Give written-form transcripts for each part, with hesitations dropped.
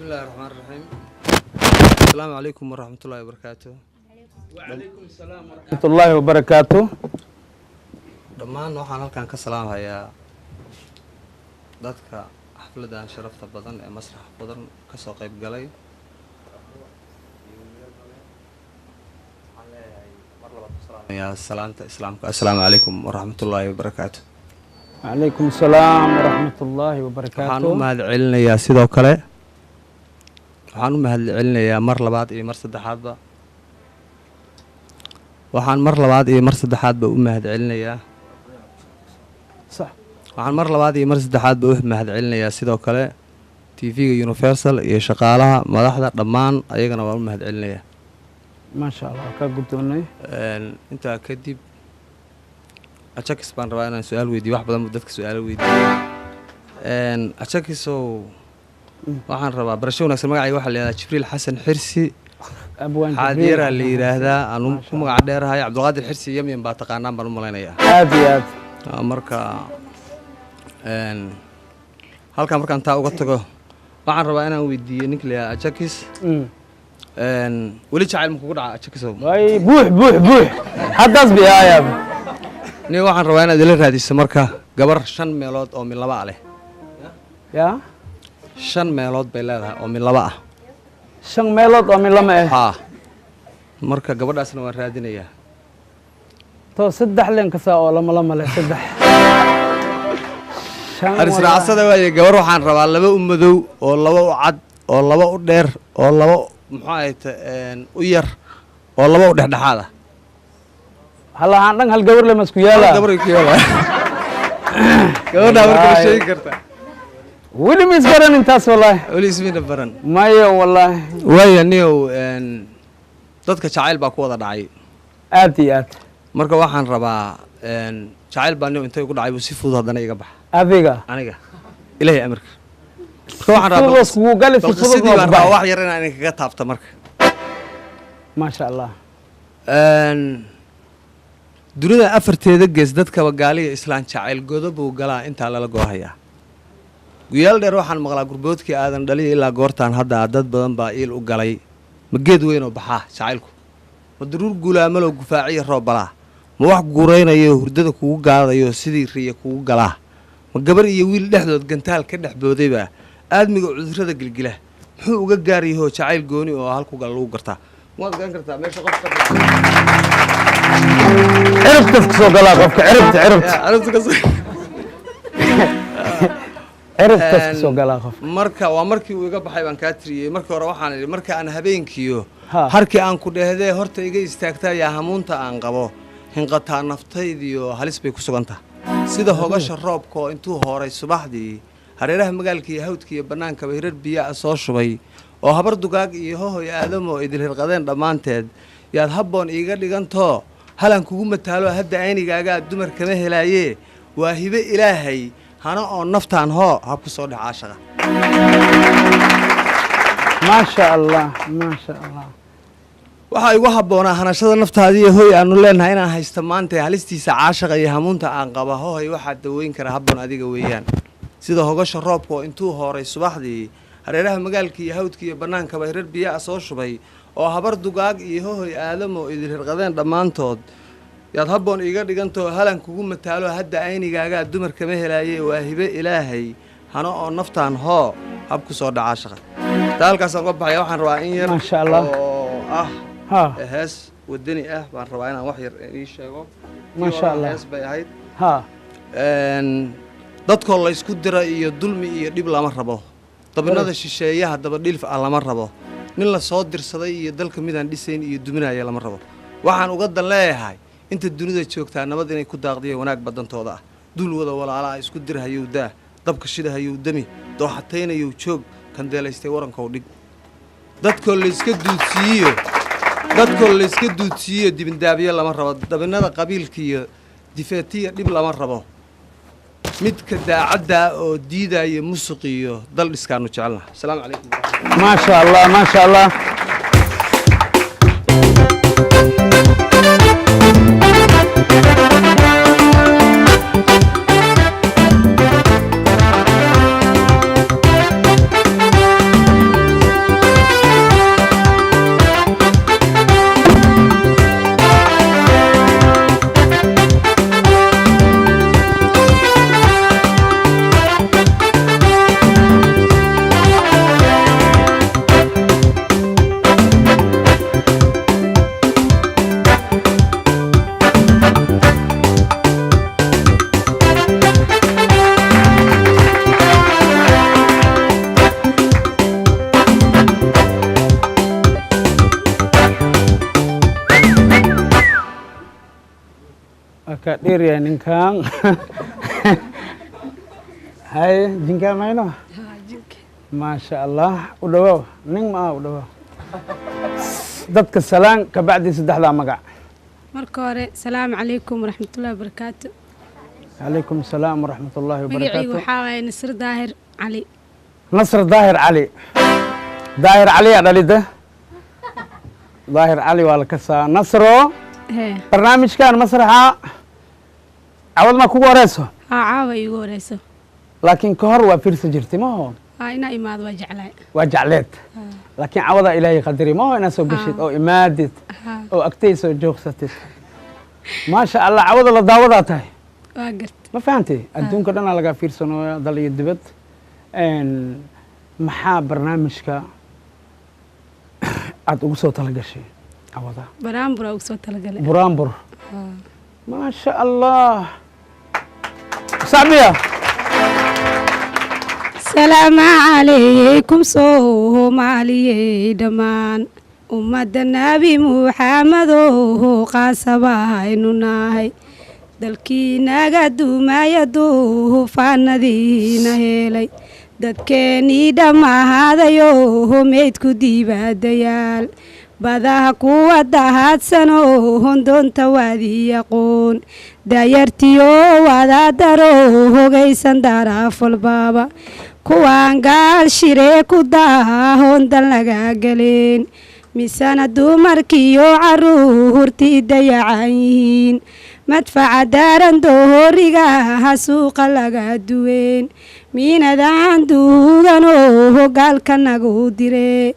بسم الله الرحمن الرحيم. السلام عليكم ورحمة الله وبركاته. وعليكم السلام ورحمة الله وبركاته. dhammaan waxaan halkan ka salaamayaa dadka xafladan sharafta badan ee masrax badan ka soo qayb galay. salaanta islaamka assalaamu calaykum waraxmatullaahi wabarakaatu. وعليكم السلام ورحمة الله وبركاته. waxaan u mahadcelinayaa sidoo kale waxaan u mahadcelinayaa mar labaad iyo mar saddexaadba waxaan mar labaad iyo mar saddexaadba u mahadcelinayaa صح waxaan mar labaad iyo mar saddexaadba u mahadcelinayaa sidoo kale TV-ga Universal iyo shaqaalaha madaxda dhammaan ayagana waan u mahadcelinayaa. ما شاء الله كقدوني. intaa kadib Achakis baan rabaa inaan su'aal weydiiyo wax badan dadka su'aalo weydiiyo. Achakisow waxaan rabaa barasho wanaagsan magacayga waxaa la yidhahdaa Jibriil Xasan Xirsi أبوان xaadira la yiraahdaa aan ku magac dheerahay Cabdulqaadir Xirsi Yamyan baa taqaanaan baan u malaynayaa. عادي marka halkan markaan taa uga tago waxaan rabaa inaan weydiiyo ninka la yidhahdaa Achakis weli jacayl ma kugu dhaca Achakisow? واي بوح حدث بيا يا ابو nin waxaan rabaa inaad ila raadiso marka gabar 5 meelood oo min laba leh. يا 5 meelood bay leedahay oo min laba ah. شن ميلود أو من لما إيه ها marka gabadhaasna waan raadinayaa. تو سدح لين كسا أو لما لا سدح arisraacada waaye gabar waxaan rabaa laba u madow oo laba u cad oo laba u dheer oo laba muxuu ahayd u yar oo laba u dhexdhexaad ah. هلا عندنا هالجبر لما سكيالا gabar ku yaala gabadha marka la sheegi kartaa ولي مسبرن انتاس والله wali ismiina baran ما ي والله waaya niyow dadka jacayl baa ku wada dhacay آتي marka waxaan rabaa jacayl baa niyow intay ku dhacay si fudud haddana iga bax أبيغا aniga ilaahay amarka marka waxaan rabaa فلوس وقال في sidii baan rabaa فلوس wax yar inaan kaga taabto marka ما شاء الله dunida afarteeda gees dadkaba gaaliga islaan jacayl godob uu galaa intaa lala goohayaa. guyaal dheer waxaan maqlaa gurboodkii aadan dhaliya ilaa goortaan hadda dad badan baa iil u galay ma geed weyn oo baxaa jacaylku ma daruur guulaamaloo gufaaciya roob balaa ma wax guuraynayo hurdada kugu gaadayo sidii riya kugu galaa ma gabar iyo wiil dhexdood gantaal ka dhex boodayba aadmiga cudurrada gilgila muxuu uga gaaryaho jacayl gooni oo halku gal lagu gartaa waad garan kartaa meesha qofka عرفت كسو قلا قفك عرفت arrinta kasoo عرفت كسو قلا قف marka waa markii uu iga baxay baan kaa tiriyey markii hore waxaan idhi marka aan habeenkiyo Ha. harkii aan ku dhehdee horta iga istaagtaa yaa hamuunta aan qabo hinqataa naftaydiyo halis bay ku sugan tahay sida hogasha roobka oo intuu hooray subaxdii hareeraha magaalka iyo hawdka iyo bannaankaba hirar biyaa soo shubay oo habar dugaag iyo hohoy aadamo idil hirqadeen dhammaanteed yaad habboon iiga dhigantoo halan kugu mataalo hadda aynigaagaa dumar kama helaayee waa hibe ilaahay hana oo naftaan hoo hab ku soo dhaca shaqa ما شاء الله ما شاء الله waxaa igu habboonaa hanashada naftaadii hoy aanu leenahay inaan haysto maanta halistiisa caashaqa iyo hamuunta aan qaba hohay waxaa daweyn kara habboon adiga weeyaan sida hogasha roobka oo intuu hooray subaxdii hareeraha magaalka iyo hawdka iyo bannaankaba hirar biyaa soo shubay oo habar dugaag iyo hohoy aadamo idil hirqadeen dhammaantood yaad habboon iiga dhigantoo halan kugu mataalo hadda aynigaagaa dumar kama helaayee waa hibe ilaahay hana oo naftaan hoo hab ku soo dhacaa shaqa taa halkaasaan uga baxaya waxaan rabaa in yar ما شاء الله oo ah ها hees wadani ah baan rabaa inaan wax yar ii sheego ما شاء الله hees bay ahayd ها dadkoo la isku dira iyo dulmi iyo dhib lama rabo dabinada shisheeyaha daba dhilf ah lama rabo nin la soo dirsaday iyo dalka midaan dhisayn iyo duminaya lama rabo waxaan uga dan leeyahay inta dunida joogtaa nabad inay ku daaqdiyo wanaag badantooda ah dul wada walaalaha isku dirhayow daa dabka shidahayow dami dooxataynayow joog kandeelaystay warankow dhig dadkoo layska duudsiiyo dibindaabyo lama rabo dabinada qabiilka iyo difeetiya dhib lama rabo midka daacadda oo diidaya musuq iyo dal dhiskaanu jecelnaha asalaamu calaykum ما شاء الله ما شاء الله دير يا نكان هاي جنكا ماينو ما شاء الله ودوا نين ما ودوا دتك السلام كبعد سدحدا مقع marka hore salaamu calaykum waraxmatullaahi wabarakaatu عليكم السلام ورحمة الله magacaygu وبركاته waxaa waaye nasir daahir cali نصر ظاهر علي ظاهر علي أدلده ظاهر علي والكسا نصرو hee برنامج كان مسرحة عوضنا كوكو ريسو haa caawa iigu horeyso لكن كهر وفيرس جرتي ما هو haa inaa imaado waa jeclahay وجعلت لكن عوض إلهي قدري ما هو أنا سو قشيت أو إمادت haa أو أكتيس أو جوكستت ما شاء الله عوض الله داوضات هاي waa gart ما فهمتي أنتم كلنا لقى فيرسون ضل يدبت إن محا برنامجك عاد أقصو تلقشي عوضا baraanbura ugu soo talagalay برامبر haa ما شاء الله سامية salaamu calaykum soomaaliyey dhammaan ummadda nabi muxamadow qaasabaynu nahay dalkiinaga duumaya duufaanadiina helay dadkeennii dhammaadayo meydku diibaadayaal badaha kuwa dahaadsanoo hondoonta waadii aqoon dayartiyo wadaadaro hogaysan daraafalbaaba kuwaan gaal shiree ku daahondan laga galeen misana dumarkiyo caruurtii dayacan yihiin madfaca daaran doorigaha suuqa laga duween miinadaan duuganoo hogaalka nagu diree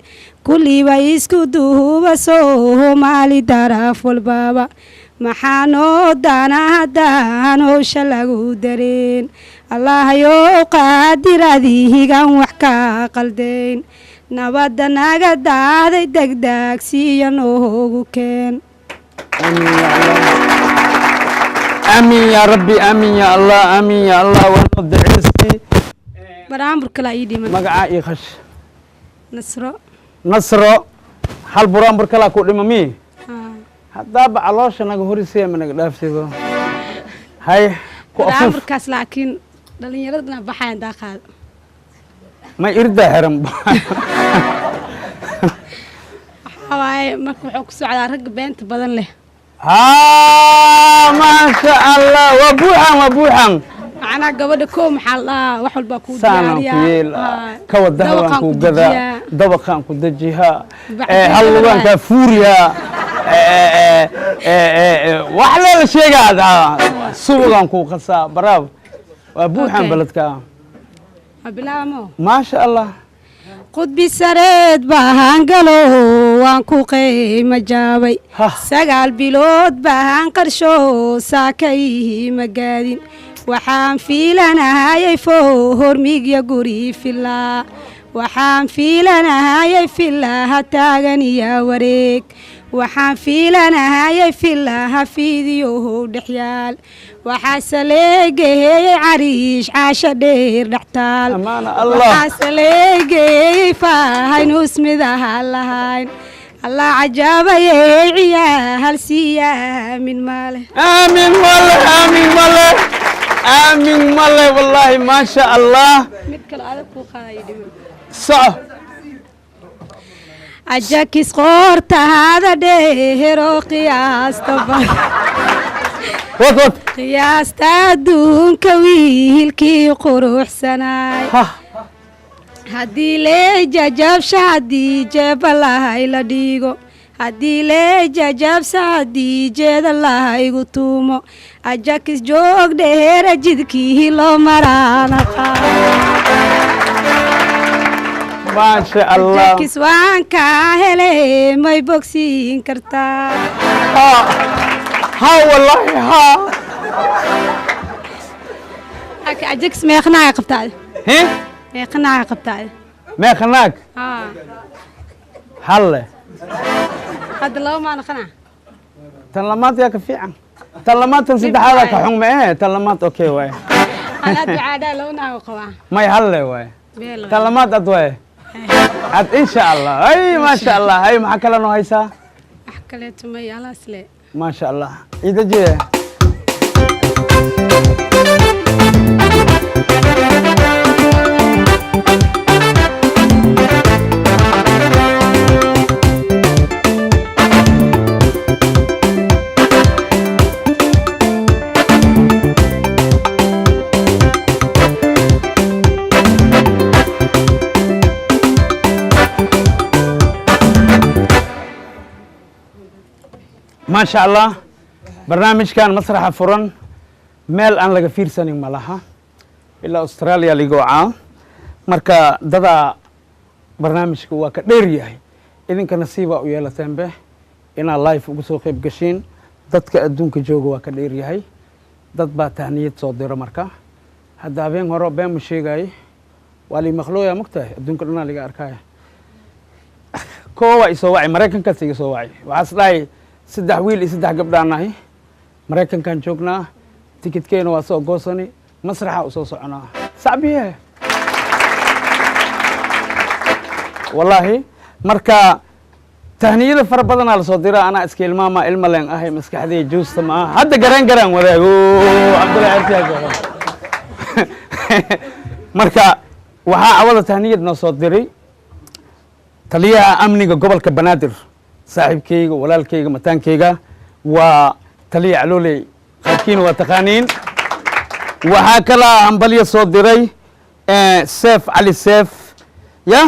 kulliiba isku duuba soomaali daraaf walbaaba maxaa noo daana haddaan howsha lagu dareen allahayow qaadiraadihigan wax ka qaldayn nabadda naga daaday degdegsiiya noogu keen آمين يا ربي آمين يا الله آمين يا الله ونود عيسي baraanbur kala ii dhiman مقعا يخش nasro نصر هل برامبر كلا كل مي haa هذا بعلاش أنا جهوري سيا من الدافسيدو هاي كوفف baraanburkaas laakiin dhalinyaradana baxayan daaqaad ما يرد هرم waxaa waaye marka wuxuu ku socdaa rag beenta badan leh ها ما شاء الله وبوحا macnaa gabadha koo maxaa la dhahaa wax walbaa kuu سانا كيل كوا دهوان كو جذا دبقان كو دجيها هلوان كفوريا وحلا الشيء هذا سوقان كو خسا براو وبوحا أوكي. بلدك bilaamo ما شاء الله qudbi sareed baahaan galo waan ku qiima jaabay Hah. 9 bilood baahaan qarsho saakayhi magaadin waxaan fiilanahayay hormigya guri filaa waxaan fiilanahayay filaha taagan iyo wareeg waxaan fiilanahayay filaha fiidiyohow dhexyaal waxaa saleegeeyey cariish caasha dheer dhextaal أمان الله waxaa saleegeeyey faahayn usmidaha lahayn allah cajaabayey ciyaahal siiya aamin maale آمين والله آمين والله آمين والله والله ما شاء الله mid kale adag kuu qaadaya dhiman صح ajakis qoortahaada dheeroo qiyaasta وط qiyaasta adduunka wiilkii quruxsanaay ها haddii lee jajabsha haddii jeeba lahay la dhiigo haddii lee jajabsa haddii jeeda lahaygu tuumo ajakis joog dheera jidkii loo maraana ما شاء الله ajakis waan kaa hele may bogsiin kartaa ها ها والله ها ajakis meeqnaaga qabtaade هي meeqnaaga qabtaade ما خناك haa هلا hadda laba maa naqanaa تلمات يا كفيعة تلمات تنسد هذا كحوم ايه تلمات اوكي واي anaa ducaadaa laba naago qabaa ما يهلا واي beel تلمات ادواي عاد ان شاء الله اي ما شاء الله هاي ما حكى لنا هيسا wax kaleeto may alaas le ما شاء الله اذا جي ما شاء الله برنامج كان مسرح فرن ميل أن لقى فيرسني ملها إلا أستراليا اللي جوعان مركا ددا برنامج كوا كديريه إذن كان نصيبه ويلا تنبه إن لايف وقصوقي بقشين دتك أدونك جوجوا كديريه دت باتهنية صدر مركا هذا بين هرب بين مشيجاي والي مخلوق يا مكته أدونك لنا اللي أركايه كوا يسوي مريكان كسي يسوي وعسلاي saddex wiil iyo saddex gabdhaan nahay maraykankan joognaa tikidkeena waa soo goosani masraxa u soo soconaa sacbiye wallaahi marka tahniyada fara badanaa la soo diraa anaa iska ilmaama ilma leen ahay maskaxdii juusta ma aha hadda garaan wadaago cabdullahi artiyaga marka waxaa cawada tahniyad noo soo diray taliyaha amniga gobolka banaadir saaxiibkayga walaalkayga mataankayga waa taliya calooley qaarkiina waa taqaaniin waxaa kala hambalyo soo diray seef cali seef ya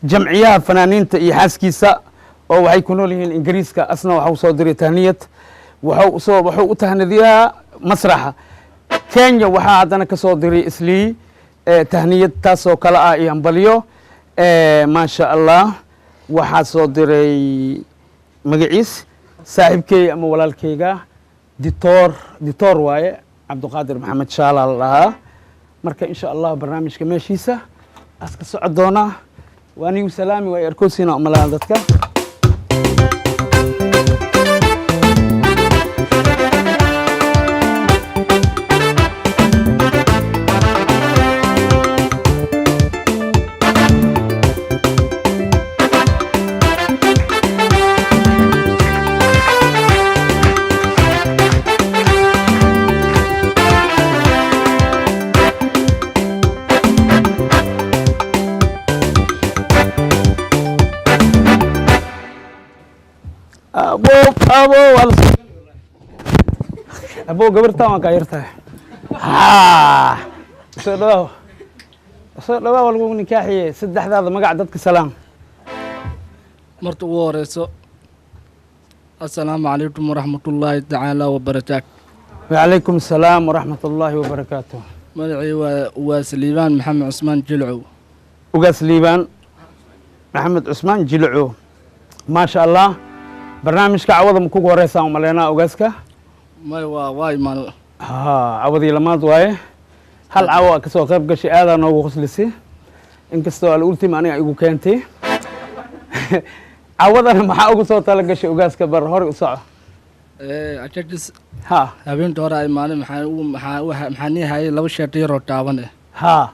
jamciyaha fanaaniinta iyo xaaskiisa oo waxay ku nool yihiin ingiriiska asna waxa uu soo diray tahniyad wuxuu u tahnadiyaa masraxa kenya waxaa haddana ka soo diray islii tahniyad taasoo kale ah iyo hambalyo maasha allah waxaa soo diray magaciis saaxiibkey ama walaalkayga ditoor waaye cabdiqaadir maxamed shaala la dhahaa marka insha allah barnaamijka meeshiisa aska socod doonaa waa nigu salaami waa arkoosiina umalahan dadka أبو قبرتها ما كايرتها صدوا والقو نكاحية سد هذا ما قعدتك سلام مرت ووريسو السلام عليكم ورحمة الله تعالى وبركاته. وعليكم السلام ورحمة الله وبركاته. مدعي وسليمان محمد عثمان جلعو. وسليمان محمد عثمان جلعو ما شاء الله. برنامج كعوض مكوك ورئيسا ومالينا أوغاسكا ما واي مال عوضي لماد واي هل عوض كسو قيب قشي آذا نوغو خسلسي إنكستو الأولتي ماني أيقو كينتي عوض أنا محا أوغو سو تالا قشي أوغاسكا بر هوري أساعو أتشكس ها هابين تورا إيماني محاني هاي لو شاتي رو تاواني ها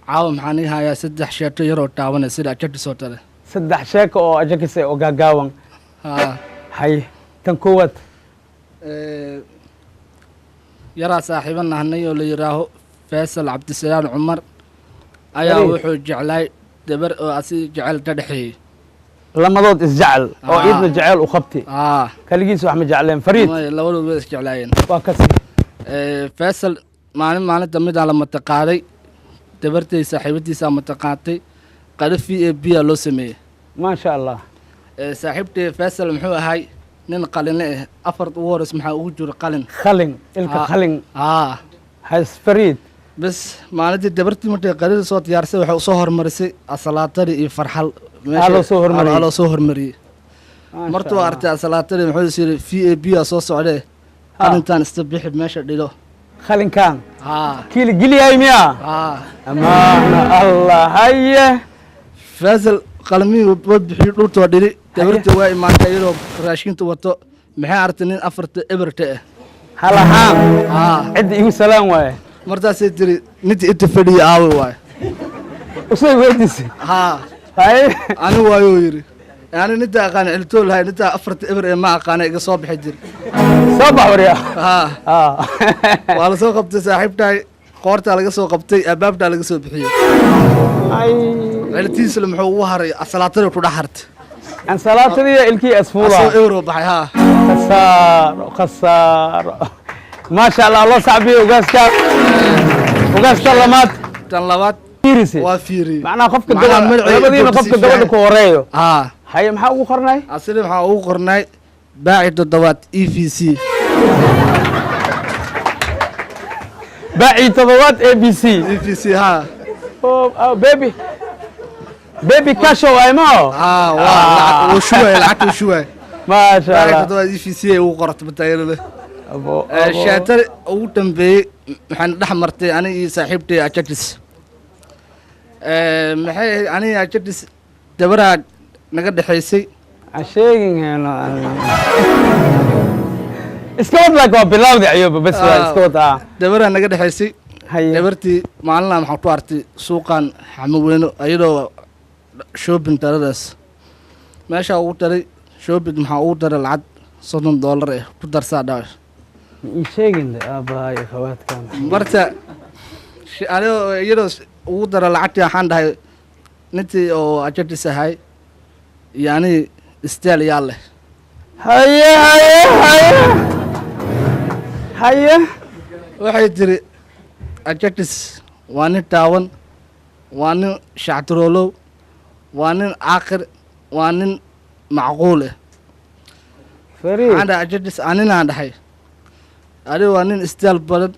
عاو محاني هاي سدح شاتي رو تاواني سيدا أتشكس وطالي سدح شاك أو أجاكسي أو غاقاوان ها هاي تنكوت يرى صاحبنا هنيو اللي يراه فيصل عبد السلام عمر أيا وحو جعلاي دبر أسي جعل تدحي لما ضد الزعل أو إيدنا جعل وخبتي كالجيس وأحمد جعلين فريد لا ولو بس جعلاين وكسي فيصل معنا تمد على متقاري دبرتي صاحبتي سام متقاتي قال في بيا لو سمي ما شاء الله صاحبتي فيصل محو هاي نين قالن أفرد وورس محا وجور قالن خلن إلك خلن هاي فريد بس معناتي دبرتي متى قرير صوت يارسي وحو صهر مرسي الصلاطري فرحل على صهر مري على صهر مري مرتو أرتي الصلاطري محو يصير في بي أصوص عليه قالنتان استبيح بماشا ديلو خلن كان كيلي قلي هاي مياه أمان الله هاي فازل قلمي وبحي دورتو ديري دبرتي واي ما تايرو راشينتو واتو محي أرتنين أفرت إبرتي هلا هام عد إيو سلام واي مرتاسي تري نتي اتفادي آوي واي وصي ويديسي هاي أنا وايو يري يعني نتا أقاني علتول هاي نتا أفرت إبر ما أقاني إقصاب حجر صباح وريا ها اه waa la soo qabtay saaxiibtahay qoortaa laga soo qabtay albaabtaa laga soo bixiyey اي celtiisle muxuu ugu haray asalaatada ku dhex hartay ان صلاتي الكي asoo اسفوره euro baxay haa خسار ما شاء الله الله صعبي وقاسك لمات tan labaad فيرسي waa fiiriyey معناها خفك معناها الدول ملعب لبدينا يقول خفك تسيب الدول شاي. كوريو haa هاي محا ugu qornay asli waxaa ugu qornay baaci toddobaad e v c باعي تضوات اي بي سي e v c haa او بيبي بيبي كاشو اي مو haa waa uu shuwaay lacagta uu shuwaay ما شاء baaci الله toddobaad e v c ay ugu qortay mataageerada ابو sheetar ugu dambeeyey waxaan dhex martay aniga iyo saaxiibtay ajatis maxay ahayd aniga ajatis dabaraa naga dhexaysay عشيقين هنا اسكوت لك وبلاودي عيوب بس اسكوت dabaraa naga dhexaysay هي dabartii maalinaa maxaan ku artay suuqan xamaweyno iyadoo shopping taladaas meeshaa ugu daray shopping maxaa ugu daray lacag $30 eh ku darsaa dhaw عشيقين ابا يا خوات كان marta anigoo iyadoo ugu dara lacagtii waxaan dhahay nintii oo ajatis ahay iyo aniga istaal yaa leh هيا هيا هيا هيا waxay tiri ajatis waa nin taawan waa nin shactiroolow waa nin caaqir waa nin macquul eh waxaan فريد dhahay ajatis aninaan dhahay adiga waa nin istaal badan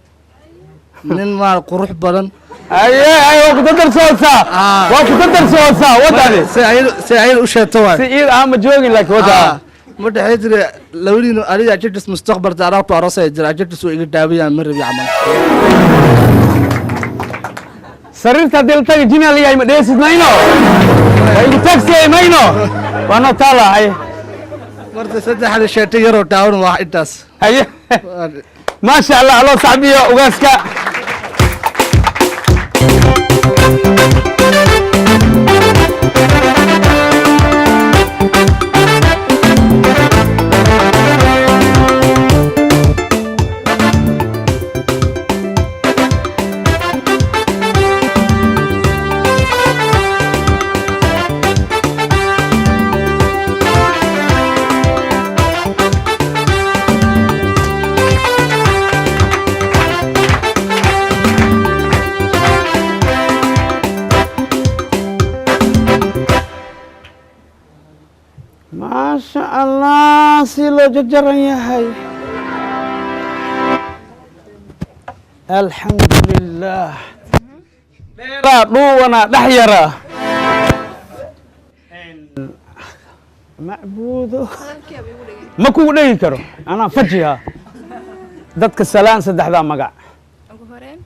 nin maar qurux badan هيا هيا وكتدر صوصا وكتدر صوصا وداني si ayada u sheegto waay سيئر عم جوجين لك ودا ma dhexay tiri labadiinu adiga ajatis mustaqbalta anaagtu aroosay jira ajatis waa iga dhaawiyaan ma rabi camal سريرتا دلتا جينا لي ما ديس ماينو اي تاكسي ماينو وانا طالع هي marta saddexda sheetay yaroo taawan waa intaas هيا ما شاء الله الله صاحبي وقاسكا ما شاء الله سيلو ججرن يا هاي الحمد لله ديرا دونا دحيرا معبودو ما كو دغي كرو انا فجيها ددك سلام سدخدا مغا ugu horeen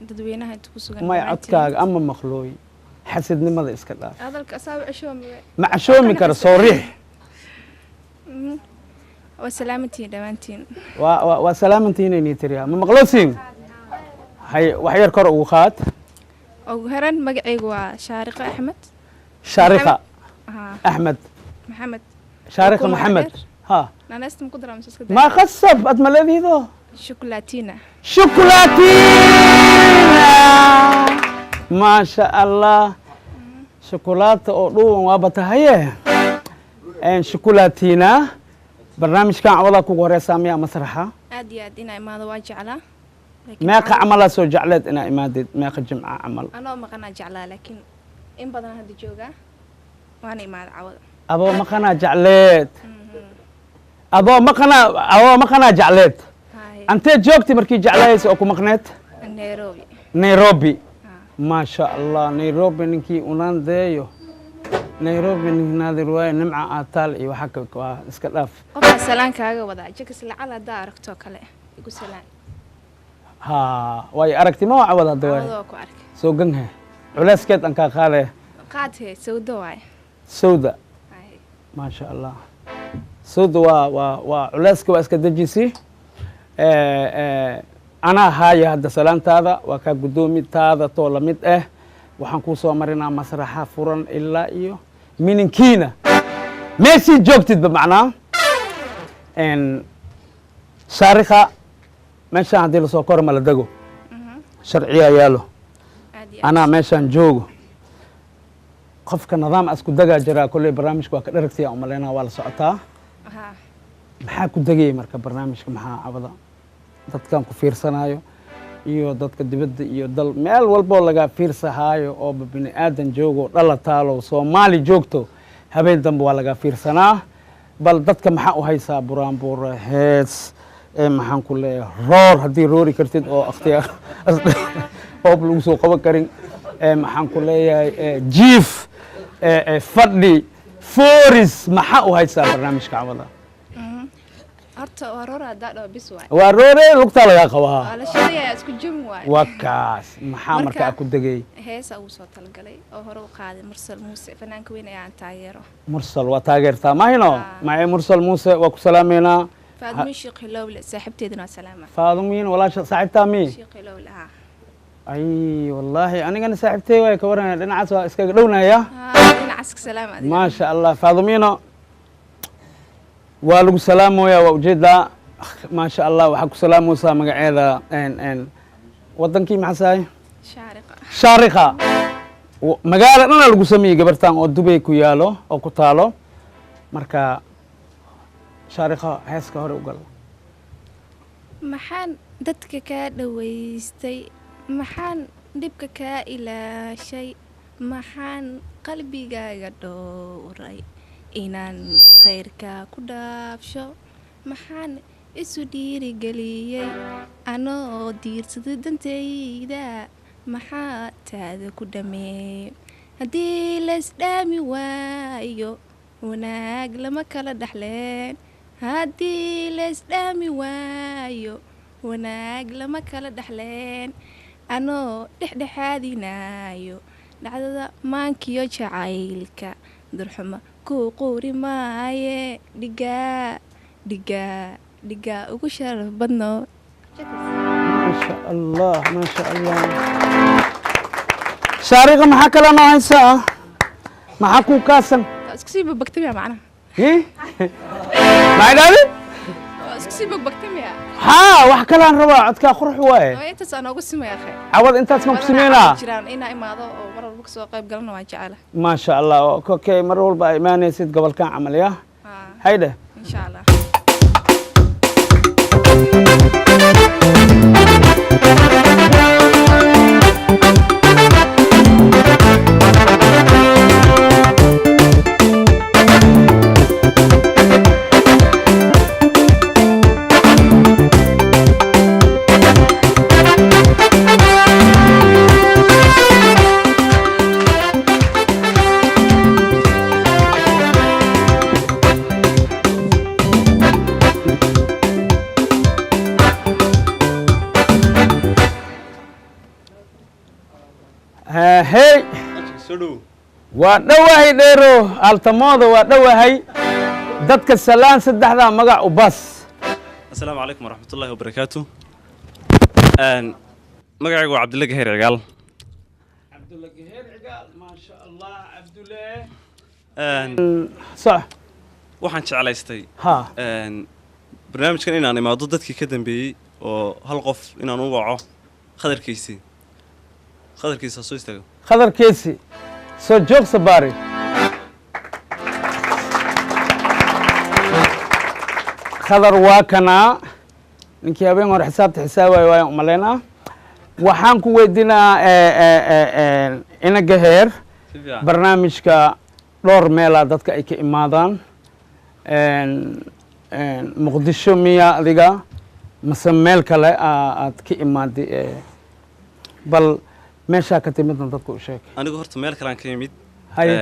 dadweynaha inta ku sugan ما عدكاga ama maqlooy xasidnimada iska dhaaf hadalka asaab cishoomiwe ma cashoomi karo soo riix waa salaamantiin dhammaantiin waa salaamantiin inay tiriyaa ma maqloosin hay wax yar kor ugu qaad ugu horeen magacaygu waa shaariqo axmed shaariqa haa axmed maxamed shaariqa Kuma maxamed dheer. ha naanaysta ku daraa miska ما خصب أد ملذيذو shukulaatina شوكولاتينا ما شاء الله شوكولاتة أولو وابتهاية إن شوكولاتينا برنامج كان عوضا كوغوري سامية مسرحة aad iyo aad inaa imaado waa jeclaa ما عملها سو جعلت إنا إمادة ما جمعة عمل anoo maqanaa jeclaa laakiin in badan hadda joogaa waana imaada cawada أبو مقنا جعلت أبو مقنا جعلت haye أنت جوكتي مركي جعلت أو مقنت nairobi نيروبي haa ما شاء الله نيروبي نكي ونان ديو نيروبي نادي رواية نمعة آتال إيو حكك واسكلاف qofka salaan kaaga wadaa jakis lacal haddaa aragtoo kale igu salaan ها واي أركتي ما عوض الدواي cawadoo ku arkay سو جنها علاس كيت أنك خاله qaadhee sawdo waaye سودا haye ما شاء الله سودا وعلاس كوا اسك دجيسي أنا هاي هذا سلام هذا وكا قدومي هذا طول مد waxaan ku soo marinaa masraxa furan ilaa iyo mininkiina meeshii joogtid bamacnaa shaarikha meeshaan haddii lasoo koro ma la dego sharciyaa yaalo aad iyo anaa meeshaan joogo qofka nidaam asku degaa jiraa kolley barnaamijka waa ka dharagtiya umaleynaa waa la socotaa ها maxaa ku degayay marka barnaamijka maxaa cabada dadkan ku fiirsanayo iyo dadka dibadda iyo dal meel walboo laga fiirsahaayo oo bini aadan joogo dhala taalo soomaali joogto habeen dambe waa laga fiirsanaa bal dadka maxaa u haysaa buraanbuura hees maxaan ku leeyahay roor haddii roori kartid oo akhtiyaar hoob lagu soo qaban karin maxaan ku leeyahay jiif fadhi fooris maxaa u haysaa barnaamijka cabada horta waa roor haddaa dhaho bis waay waa roore lugtaa lagaa qabaa waa la shidayaa isku jami waay waa kaas maxaa markaa ku degay heesa uu soo talagalay oo hore u qaaday mursal muuse fanaanka weyn ayaan taageero mursal waa taageertaa mahino macay mursal muuse waa ku salaameynaa faadmi sheekh hilowle saaxiibteedana waa salaama faadumiin walaasha saaxiibtaa mi sheekh hilowle haa ay wallaahi anigana saaxiibtey waay ka waranaya dhinacaas waa iskaga dhownaya dhinacaas ka salaama adiga maasha allah faadumiino waa lagu salaamoyaa waa ujeedaa maasha allah waxaa ku salaamaysaa magaceeda wadankii maxaa sahay shaariqa shaarikha magaala dhana lagu sameeyey gabartan oo dubay ku yaalo oo ku taalo marka shaarikha heeska hore u gal maxaan dadka kaa dhawaystay maxaan dhibka kaa ilaashay maxaan qalbigaaga dhowray inaan khayrka ku dhaafsho maxaan isu dhiirigeliyey anoo diirsada dantayda maxaa taada ku dhameey haddii laysdhaami waayo wanaag lama kala dhaxleen haddii laysdhaami waayo wanaag lama kala dhaxleen anoo dhexdhexaadinaayo dhacdada maankiyo jacaylka durxuma ku quuri maaye dhigaa ugu sharaf badno maasha allah maasha allah shaarikha maxaa kale noo haysaa maxaa ku kaasan isku sii bogbagtamiya macnaha maxay dhahdi isku sii bogbagtamiya haa wax kalaan rabaa codkaa qurux waaye intaas aan noogu simaya akhay cawad intaas ma ku sameynaa jiraan inaa imaado oo mar walba kasoo qayb galana waa jecela maasha allah okay mar walba ay imaanaysid gobolkan camaliya haydhe insha allah hey waa dhowahay dheero aaltamooda waa dhowahay dadka salaan saddexdaa magac u bas السلام عليكم ورحمة الله وبركاته. مقعد عبد الله قهير عقال. عبد الله قهير عقال ما شاء الله عبد الله. صح. waxaan jeclaystay ها barnaamijkan inaan imaado dadkii ka dambeeyey oo hal qof inaan u waco khadarkiisa soo istaago khadarkiisi soo joog sabaari khadar waa kanaa ninkii habeen hore xisaabta xisaabayo waayaan umaleynaa waxaan ku weydiinaa ina gaheer barnaamijka dhowr meelaa dadka ay ka imaadaan muqdisho miya adiga mase meel kale aad ka imaaday bal meeshaa ka timidna dadka u sheeg anigu horta meel kalean ka yimid haye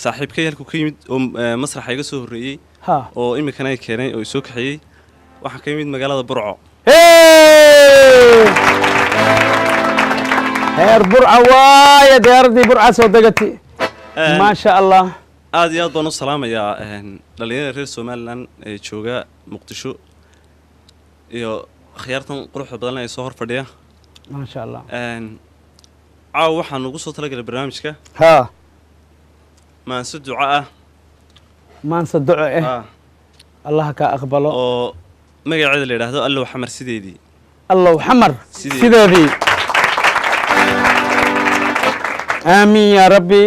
saaxiibkay halkuu ka yimid oo masraxa iga soo horreeyey ha oo iminkana ay keenay oo isoo kaxeeyey waxaan ka yimid magaalada burco heer burca waaye diyaaradii burca soo degati maasha allah aad iyo aad baan u salaamayaa dhalinyarada reer somalilan ee jooga muqdisho iyo akhyaartan quruxda badan ee soo hor fadhiya maasha allah caawa waxaan ugu soo talagalay barnaamijka ha maanse duco ah maanse duco eh ah allah ka aqbalo oo magaceeda la yidhaahdo allow xamar sideedii allow xamar Sideedii. sideedii aamin yaa rabbi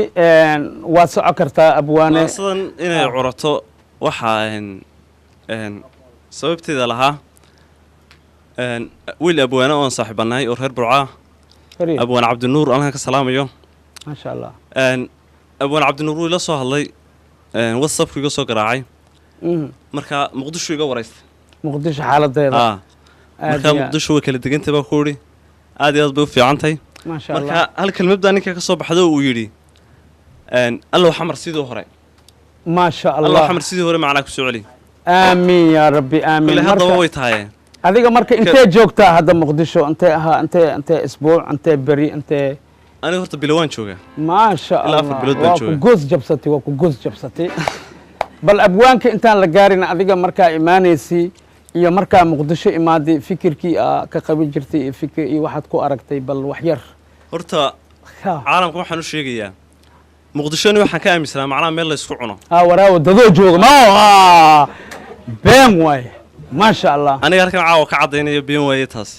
waad soco kartaa abwaane maasadan inay curato waxaa sababteeda lahaa wiil abwaane oon saaxiibanahay oo reer burcaa Kariim. abwaan cabdinuur annaga ka salaamayo maasha allah abwaan cabdinuur wuu ila soo hadlay whatsappku iga soo garaacay Mhm. marka muqdisho iga waraystay muqdisho xaaladeeda aa marka muqdisho way kala degantay baa ku idhi aad iyo aad bay u fiican tahay maasha marka allah hal kelmad baa ninka ka soo baxda uu yidhi allow xamar sidii hore maasha allow allah xamar sidii hore macnaa ku soo celi aamin yaa rabbi aamin kule haddaba marka way tahay adiga marka intee joogtaa hadda muqdisho intee ahaa intee isbuuc intee beri intee aniga horta bilowaan jooga maasha Ilaa allah 4 bilood baan waa ku joogaa. goos jabsatay waa ku goos jabsatay bal abwaanka intaan la gaarin adiga markaa imaanaysay iyo markaa muqdisho imaaday fikirkii aa ka qabi jirtay iyo fikir iyo waxaad ku aragtay bal wax yar horta Ha. caalamka waxaan u sheegayaa muqdishoni waxaan ka aaminsanaa macnaha meel la isku cuno haa waraawo dadoo jooga ma been waaye maasha allah aniga halkan caawa ka caddaynayo been waaye taasi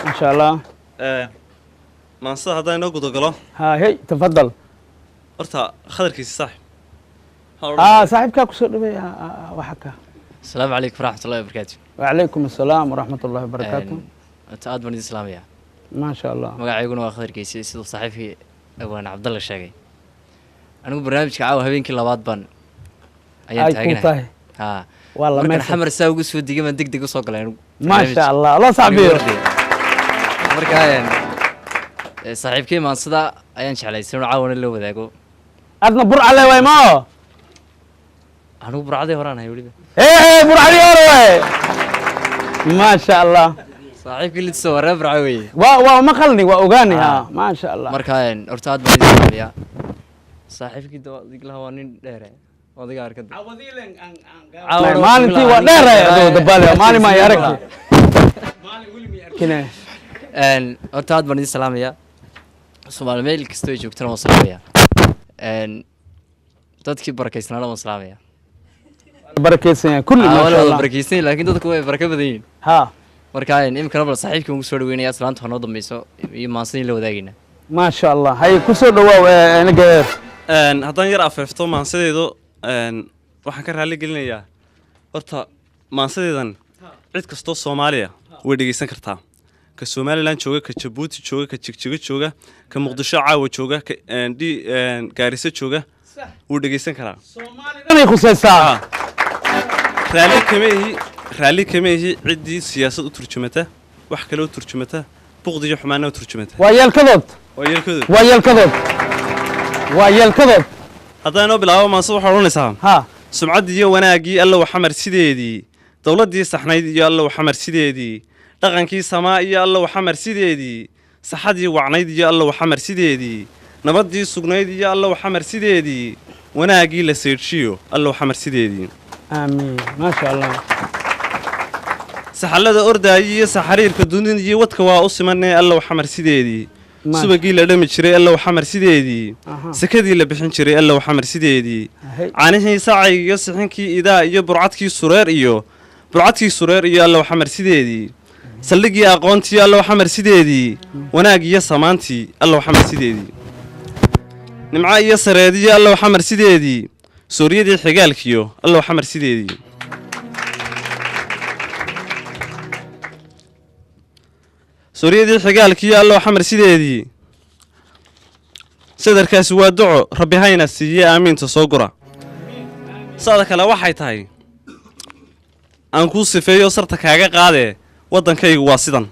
maasha allah maansada haddaan inoo gudagalo haa hey tafadal horta khadarkiisi saaxib saaxiibkaa kusoo dhaweey waxa ka السلام عليكم ورحمة الله وبركاته. وعليكم السلام ورحمة الله وبركاته أنت أدمن الإسلام يا. ما شاء الله مقاعيقون وآخر كيسي سيدو صحيفي أبوان عبد الله الشاقي. أنا برنامج كعاو هبين كل لباد بان. أيام تاجنا. ها. والله ما حمر ساوق سود دقيقة من دق وصوق لين. ما شاء الله الله صعبي. مركاين. صاحب كي ما صدا أيان شعلي سنو عاون اللي هو ذاكو. أدنى بر عليه وين ما. أنا بر عليه ورانا يولي. إيه بر عليه وراي. ما شاء الله. صاحب كل تصور برعوي. ما خلني وأغاني ها ما شاء الله. مركاين ارتاد بني يا. صاحب كي دق الهوانين ديره. وذيك أركض. maalintii waa dheeraya dabaale maalin ma yaragti kine horta aad baan idin salaamaya Soomaali meel kasta ay joogtaan waan salaamaya dadkii barakaysnaana waan salaamaya barakeysan kulli ma sha Allah barakeysan laakiin dadku way baraka badan yihiin ha marka imkana bal saaxiibkii ugu soo dhaweynaya salaanta hanoo dambayso iyo maansan la wadaagayna ma sha Allah hay ku soo dhawaaw anaga haddaan yar afeefto maansadeedu waxaan ka raali gelinayaa horta maansadeedan cid kastoo Soomaaliya way dhageysan kartaa ka Somaliland jooga ka Djibouti jooga ka Jigjiga jooga ka Muqdisho caawa jooga ka Gaarisa jooga wuu dhageysan karaa Soomaalidan khusaysaa raali kameehi ciddii siyaasad u turjumata wax kale u turjumata buqdiyo xumaana u turjumata waa yeelkadood haddaan inoo bilaabo maansada waxaa odhanaysaa ha sumcaddii iyo wanaaggii allow xamar sideedii dowladdii saxnayd iyo allow xamar sideedii dhaqankii samaa iyo allow xamar sideedii saxadii wacnayd iyo allow xamar sideedii nabaddii sugnayd iyo allow xamar sideedii wanaaggii la seedhshiyo allow xamar sideedii amiin ma sha Allah saxallada ordaayi iyo saxariirka dunida iyo wadka waa u simanee allow xamar sideedii subagii la dhami jiray allow xamar sideedii sakadii la bixin jiray allow xamar sideedii caanihii sacay iyo sixinkii idaa iyo burcadkii sureer iyo allow xamar sideedii saldhigii aqoontii allow xamar sideedii wanaag iyo samaantii allow xamar sideedii nimco iyo sareediyo allow xamar sideedii suuryadii xigaalkiyo allow xamar sideedii suuryadii xigaalkiyo allow xamar sideedii sadarkaasi waa duco rabbi hayna siiye aamiinta soo gura saada kale waxay tahay aan kuu sifeeyo sarta kaaga qaadee waddankaygu waa sidan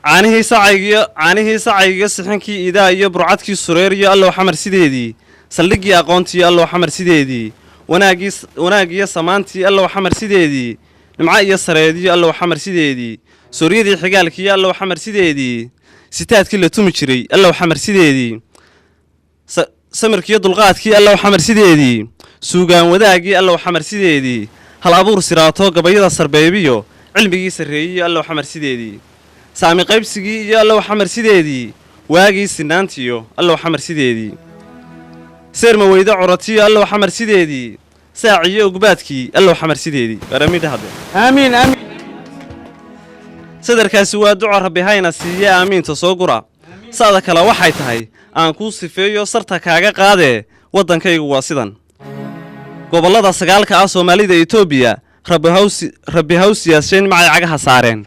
caanihii sacaygiyo sixinkii idaa iyo burcadkii sureer iyo allow xamar sideedii saldhigii aqoontii allow xamar sideedii wanaagiyo samaantii allow xamar sideedii nimco iyo sareediyo allow xamar sideedii suuryadii xigaalkiiyo allow xamar sideedii sitaadkii la tumi jiray allow xamar sideedii samirkiiyo dulqaadkii allow xamar sideedii suugaan wadaagii allow xamar sideedii hal abuur siraato gabayada sarbeebiyo cilmigii sarreeyey allow xamar sideedii saami qaybsigii iyo allow xamar sideedii waagii sinaantiyo allow xamar sideedii seerma weyda corotiyo allow xamar sideedii saaciyo ogbaadkii allow xamar sideedii baramidha hadde aamiin aamiin sadarkaasi waa duco rabbi hayna siiye aamiinta soo gura saada kale waxay tahay aan kuu sifeeyo sarta kaaga qaadee waddankaygu waa sidan gobollada 9 ah soomaalida etoobiya rabbi hawsiyaaseen macay cagaha saareen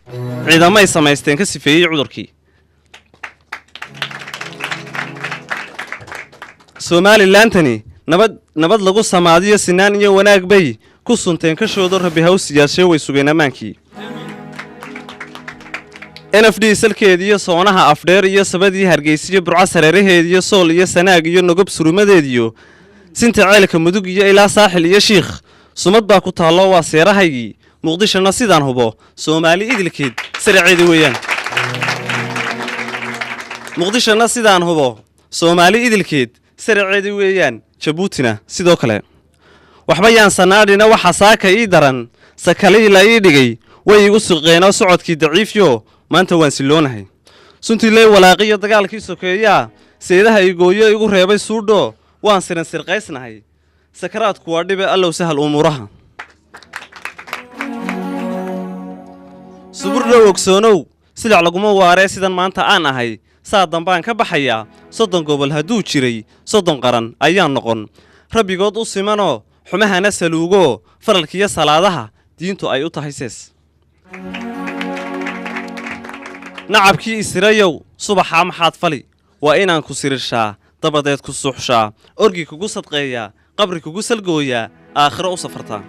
ciidamay samaysteen ka sifeeyey cudurkii somalilandani nabad lagu samaadiyo sinaan iyo wanaag bay ku sunteen kashooda rabbi hawsiyaashe way sugeen ammaankii NFD salkeediyo soonaha afdheer iyo sabadii hargeysiyo burco sareeraheediyo sool iyo sanaag iyo nogob surumadeediyo sinta ceelka mudug iyo ilaa saaxil iyo shiikh sumad baa ku taallo waa seerahaygii muqdishona sidaan hubo soomaali idilkeed saraceedi weeyaan muqdishona sidaan hubo soomaali idilkeed saraceedi weeyaan jabuutina sidoo kale waxba yaan sanaadhina waxa saaka ii daran sakalii la ii dhigay way igu suqeenoo socodkii daciifyo maanta waan siloonahay suntii ley walaaqiyo dagaalkii sokeeyaa seedaha igooyo igu reebay suudho waan siran sirqaysnahay sakaraadku waa dhibe allow sahal umuuraha suburdhow ogsoonow silic laguma waaree sidan maanta aan ahay saa dambaan ka baxayaa 30 gobol hadduu jiray 30 qaran ayaan noqon rabbigood u simanoo xumahana saluugo faralkiyo salaadaha diintu ay u tahay sees nacabkii isirayow subaxaa maxaad fali waa inaan ku sirirshaa dabadeed ku suuxshaa orgi kugu sadqeeyaa qabri kugu salgooyaa aakhiro u safartaa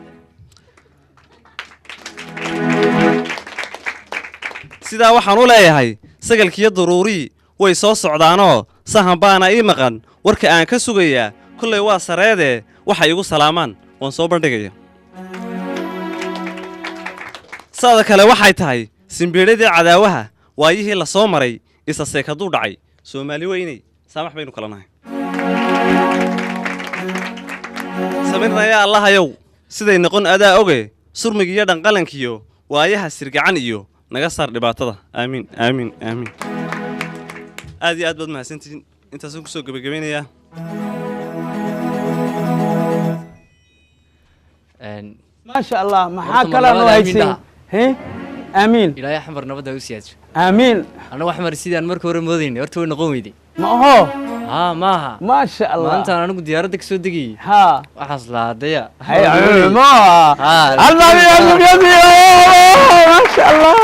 sidaa waxaan u leeyahay sagalkiyo daruurii way soo socdaanoo sahan baana ii maqan warka aan ka sugayaa kollay waa sareedee waxay igu salaamaan waan soo bandhigaya saada kale waxay tahay simbiidhadii cadaawaha waayihii la soo maray isa seek hadduu dhacay soomaali weynay saamax baynu kala nahay samirnaya allahayow siday noqon adaa oge surmigiiyo dhanqalankiyo waayaha sirgacan iyo naga saar dhibaatada aamiin aamiin aamiin aad iyo aad baad mahadsantihiin intaasaan kusoo gebagabaynayaa maasha allah maxaa kala noo haysin آمين إلهي حمر نبض وسياج آمين أنا وحمر سيدي أنا مركور موديني أرتوي نقومي دي ما هو ماها ما شاء الله ما أنت أنا نقول ديارتك سودقي ها وحصل هذا هاي ما الله ما شاء الله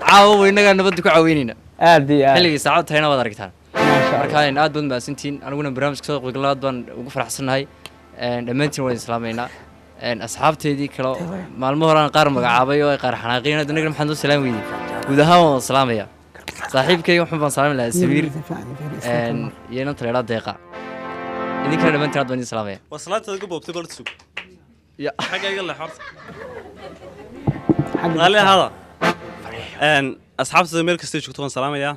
عاو إنك نبضك عوينينا آدي حلقي ساعات هنا وضركتها markaan aad badan baasantiin aniguna barnaamijka soo qoyqlaad baan ugu faraxsanahay dhammaantiin waa islaameynaa asxaabteedii kale maalmo horaan qaar magacaabay oo ay qaar xanaaqeen adanaga maxaan u salaam weydii guud ahaan waan salaamaya saaxiibkayga waxaan baan salaam lahaa Sabiir iyo inta leeyahay deeqa idinkana dhammaantiin aad baan idin salaamaya wasalaanta ugu boobtay bal sug ya xagayga la xorta xagga hada asxaabta meel kasta joogto waan salaamaya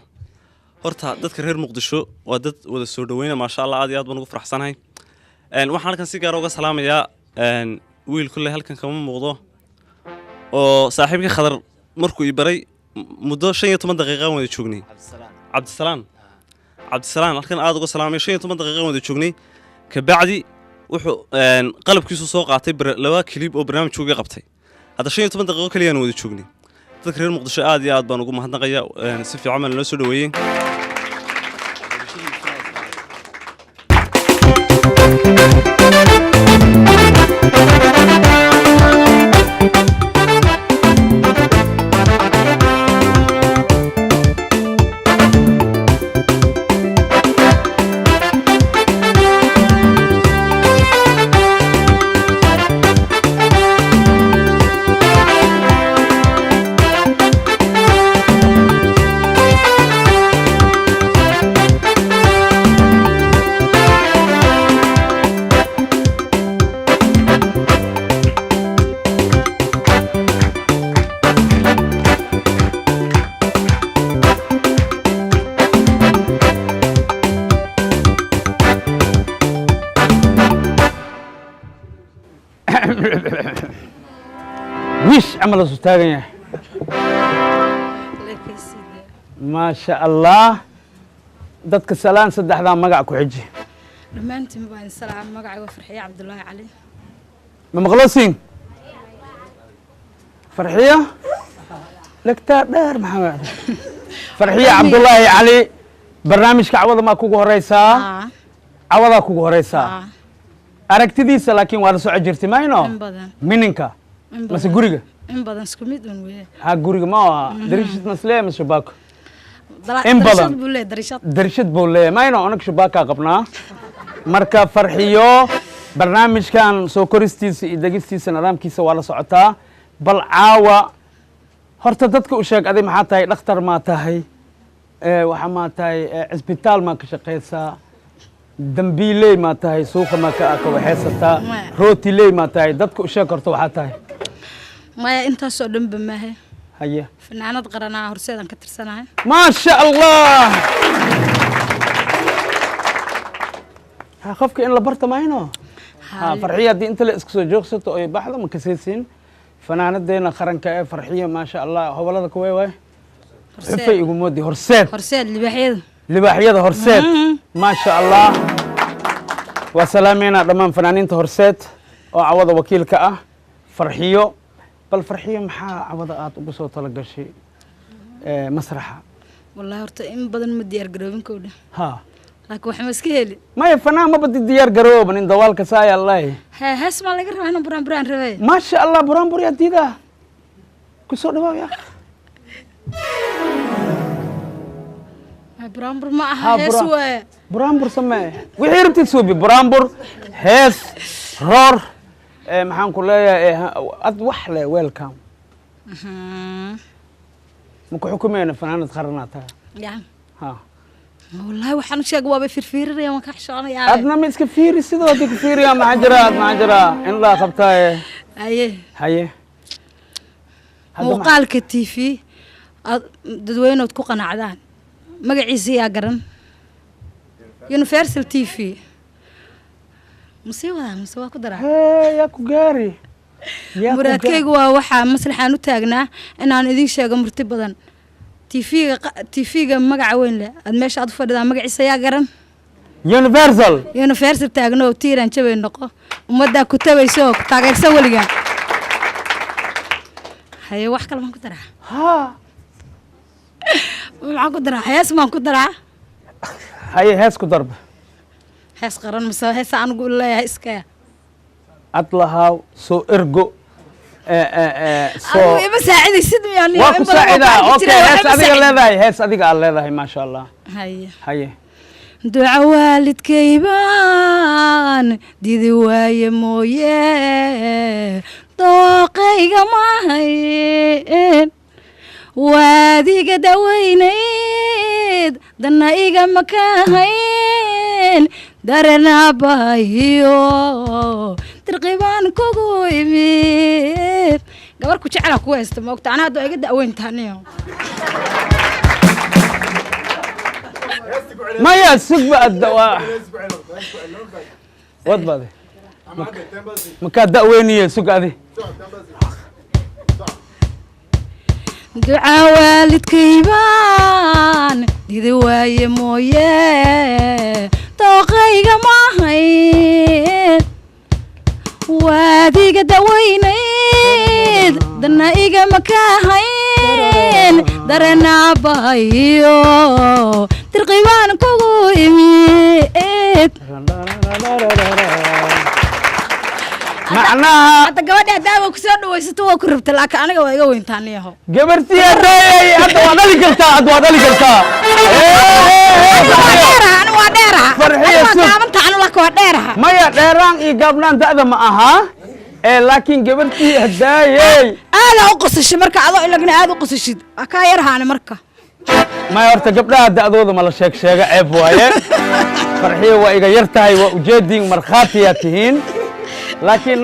horta dadka reer Muqdisho waa dad wada soo dhaweeyna ma sha Allah aad iyo aad baan ugu faraxsanahay waxaan halkan si gaar ah uga salaamayaa wiil kulli halkan kama muuqdo oo saaxiibka Khadar markuu i baray muddo 15 daqiiqo wada joognay Cabdisalaam halkan aad uga salaamay 15 daqiiqo wada joognay ka bacdi wuxuu qalabkiisu soo qaatay laba clip oo barnaamijkooga qabtay hada 15 daqiiqo kaliya wada joognay dadka reer Muqdisho aad iyo aad baan ugu mahadnaqayaa si fiican loo soo dhaweeyay wish camal isu taagan yahay ما شاء الله dadka salaan saddexdaa magac ku xiji dhammaantiin baan salaam magacayga farxiye cabdullaahi cali ma maqloosin farxiye lagtaa dheer maxamed farxiye cabdullaahi cali barnaamijka cawada maa kugu horeysaa cawadaa kugu horeysaa aragtidiisa laakiin waa la soco jirtay mayno mininka mase guriga in badan isku mid un weeye ha guriga ma aha darishad maslee mase shabaako in badan darishad buu leeyahay mayno anag shabaakaa qabnaa marka farxiyo barnaamijkan soo koristiisa iyo degistiisa nidaamkiisa waa la socotaa bal caawa horta dadka u sheeg aday maxaa tahay dhakhtar maa tahay waxaa maa tahay cisbitaal maa ka shaqaysaa dambiiley maa tahay suuqa maa ka waxaysataa rootiley maa tahay dadka u sheeg horta waxaa tahay maya intaasoo dhanba maahe haye fanaanad qaranaa horseedaan ka tirsanahay ما شاء الله ها خفك إن لبرت ما هنا ها فرحية دي أنت اللي اسكسو جوكسة أو يبحث ما كسيسين فنانة دينا خرن كأي فرحية ما شاء الله هو ولدك وي حفي يقول مودي هرسيد اللي بحيد هرسيد ما شاء الله وسلامينا ضمان فنانين هرسيد وعوض وكيل كأه فرحية بل فرحية محا عوضات وبصو طلق شيء مسرحة والله هرت إن بدن مديار جروبين كوده ها لكن وحنا مسكيلي ما يفنا ما بدي ديار جروب من دوال كسايا الله هسمع لك أنا بران رواي ما شاء الله بران بريا ديدا كسر دوا يا برامبر معها هسوا برامبر سماه وحيرت تسوبي برامبر هس رور maxaan ku leeyahay ad wax le welcome ma ku xukumeena fanaanad qaranaa tahay yani ha wallahi waxaan sheegay waaba firfiiraya waan ka xishoonaya adna ma iska fiiri sidoo dadku fiiriya ma jira in la qabtaaye haye muuqaalka TV dadweynood ku qanacdaan magaciisa yaa garan Universal TV مسوى كدرة يا كوجاري مرادكيga waa waxa maslaxaan u taagnaa inaan idin sheego murtibadan TV-ga magaca weyn leh ad meesha aad u fadhidaa magaciisa yaa garan Universal taagno tiiran jabay noqo umada ku tabayso ku taageersan waliga haye wax kale ma ku daraa waxaan ku daraa hees ma ku daraa haye hees ku darba hees qaran mise hees aan ugu leeyahay iska adlahaw soo ergo soo ima saacidaysid yani waa ku saacida okay hees adiga leedahay ma sha Allah haye duca waalidkaybaan didi waaye mooye dooqayga maahayn waadiga daweynayd dana iga makahayn daranabahiyo dirqibaan kugu imid gabar ku jecel ku haysta moogta ana hadda iga daaweyn taaniyo ما يا سبع الدواء وضبط مكان دأوينية سوق هذه دعاء والدكيبان دي واي مويه توقيق ماهين واديق داوينيد دنا إيقا مكاهين درنا بايو ترقيبان كوغو إميد معناها حتى قوادي هداوة كسر ويستوى كربت لك أنا قوي قوي انتانيهو قبرتي يا داي حتى وضلي قلتا أنا واديرها فرحية سوق أنا لك واديرها ما يا ديران إي قبلان تأذى معها لكن قبرتي هداي أنا أقصش مركا عضو إلا قنا هذا أقصش أكايرها أنا مركا ما يرتا قبلها دأذوذ ما لا شيك عيب وايه فرحية وإيقا يرتاي وجدين مرخاتي تهين لكن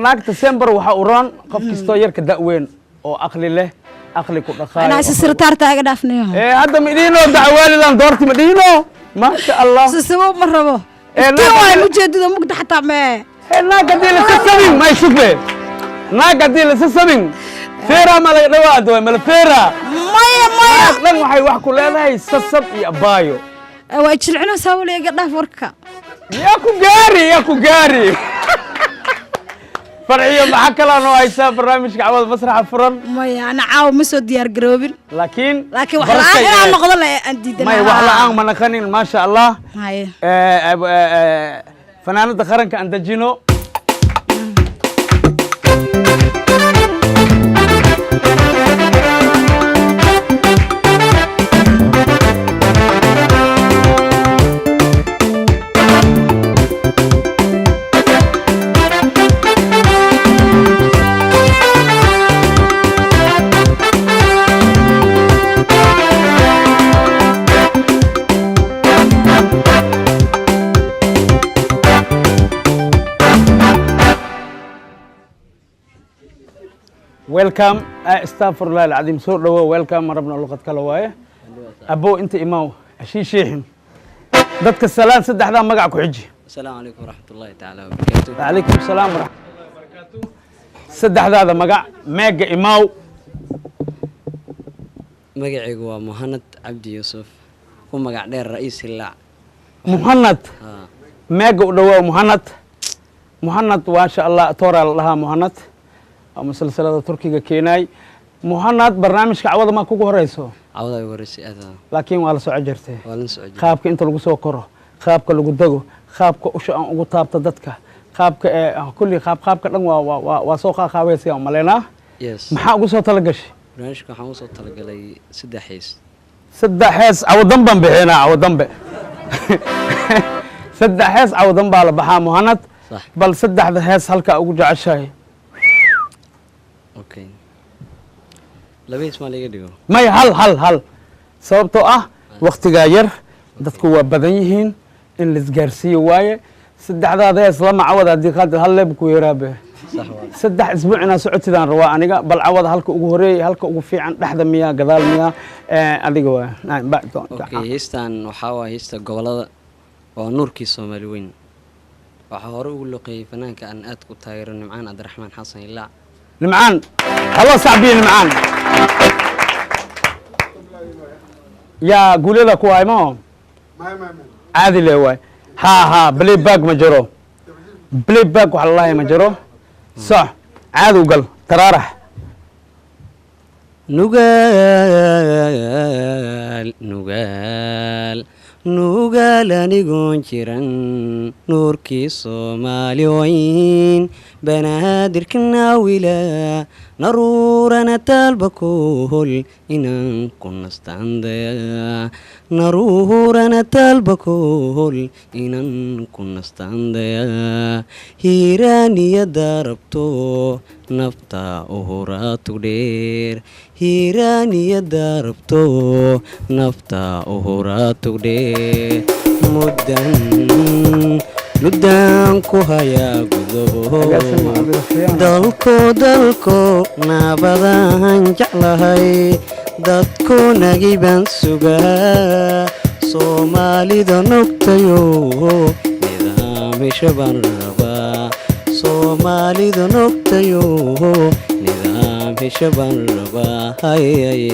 ناك تسمبر وحا أوران قف كستو يرك دأوين أو أقلي له أقلي كل خايف أنا سسرتار تاعك دافنيهم هذا مدينو دعوالي لان دورتي مدينو ما شاء الله سسبوب مرة تيواي مجدد مقدح حتى ما ناك دي لسسبين ما يشوفه naag haddii lasa sabin feera ma laga dhawaado mala feera maya maya dhan waxay wax ku leedahay sasab iyo abaayo waa jilcino sawliga dhaaf warka yaa ku gaari farciyo maxaa kalaa noo haysaa barnaamijka cawada masraxa furan maya ana caawa ma soo diyaar garoobin laakiin wax la'aan inaan noqdo la aan diidanaa may wax la'aan ma naqanin maasha allah fanaanada qaranka aan dejino welcome استغفر الله العظيم سو دو welcome ربنا لقد kala waaye abo inta imaaw ashii sheexin dadka salaan saddexda magac ku xiji السلام عليكم ورحمة الله تعالى وبركاته وعليكم السلام ورحمة الله وبركاته saddexda magac meega imaaw magacaygu waa Muhammad Cabdi Yusuf ku magac dheer ra'iis Hilaac Muhammad meega u dhaw Muhammad wa sha Allah tooral laha Muhammad مسلسلات تركيا كيناي مهند برنامج عوض ما كوكو هريسو عوض يورسي هذا لكن ولا سو عجرته ولا سو عجرته خابك انت لو سو كره خابك لو دغو خابك وش ان ugu taabta dadka خابك kulli خابك dhan waa soo qaaqaabeysa malena yes maxaa ugu soo talagashay barnaamijka waxaan u soo talagalay saddex hees awdan ban bixina awdanbe saddex hees awdan baa la baxaa muhanad bal saddexda hees halka ugu jeceshahay اوكي لبيس ما لقى ديو may hal sababtoo ah waqtiga yar dadku waa badan yihiin in la isgaarsiyo waaye saddexdaada hees lama cawad haddii qaad hal leeb ku yaraabe saddex isbuuc inaa socotidaan rabaa aniga bal cawad halka ugu horeeyay halka ugu fiican dhexda miyaa gadaal miyaa adiga waa okay heestan waxaa waa heesta gobolada oo nuurkii Soomaali weyn waxaa hore ugu loqeeyay fanaanka aan aad ku taageero Nimcaan Cabdiraxmaan Xasan Ilaac نمعان هلا صعبي نمعان يا قولي لك واي ما عادي لي واي ها بلي باك مجرو بلي باك والله مجرو صح عادي وقل ترارح nugaal anigoon jiran nuurkii Soomaali weyn banaadirka naawila naruurana talbakool inaan ku nastaandaya naruurana talbakool inaan ku nastaandaya hiiraaniyada rabto nafta uhuraatu dheer hiiraaniyada rabto nafta uhuraatu dheer muddan ku hayaa gudobo dalko naabadahan jeclahay dadku nagibaan sugaa soomaalida nogtayo nidaamisha baan rabaa soomaalida nogtayo nidaamisha baan rabaa hayay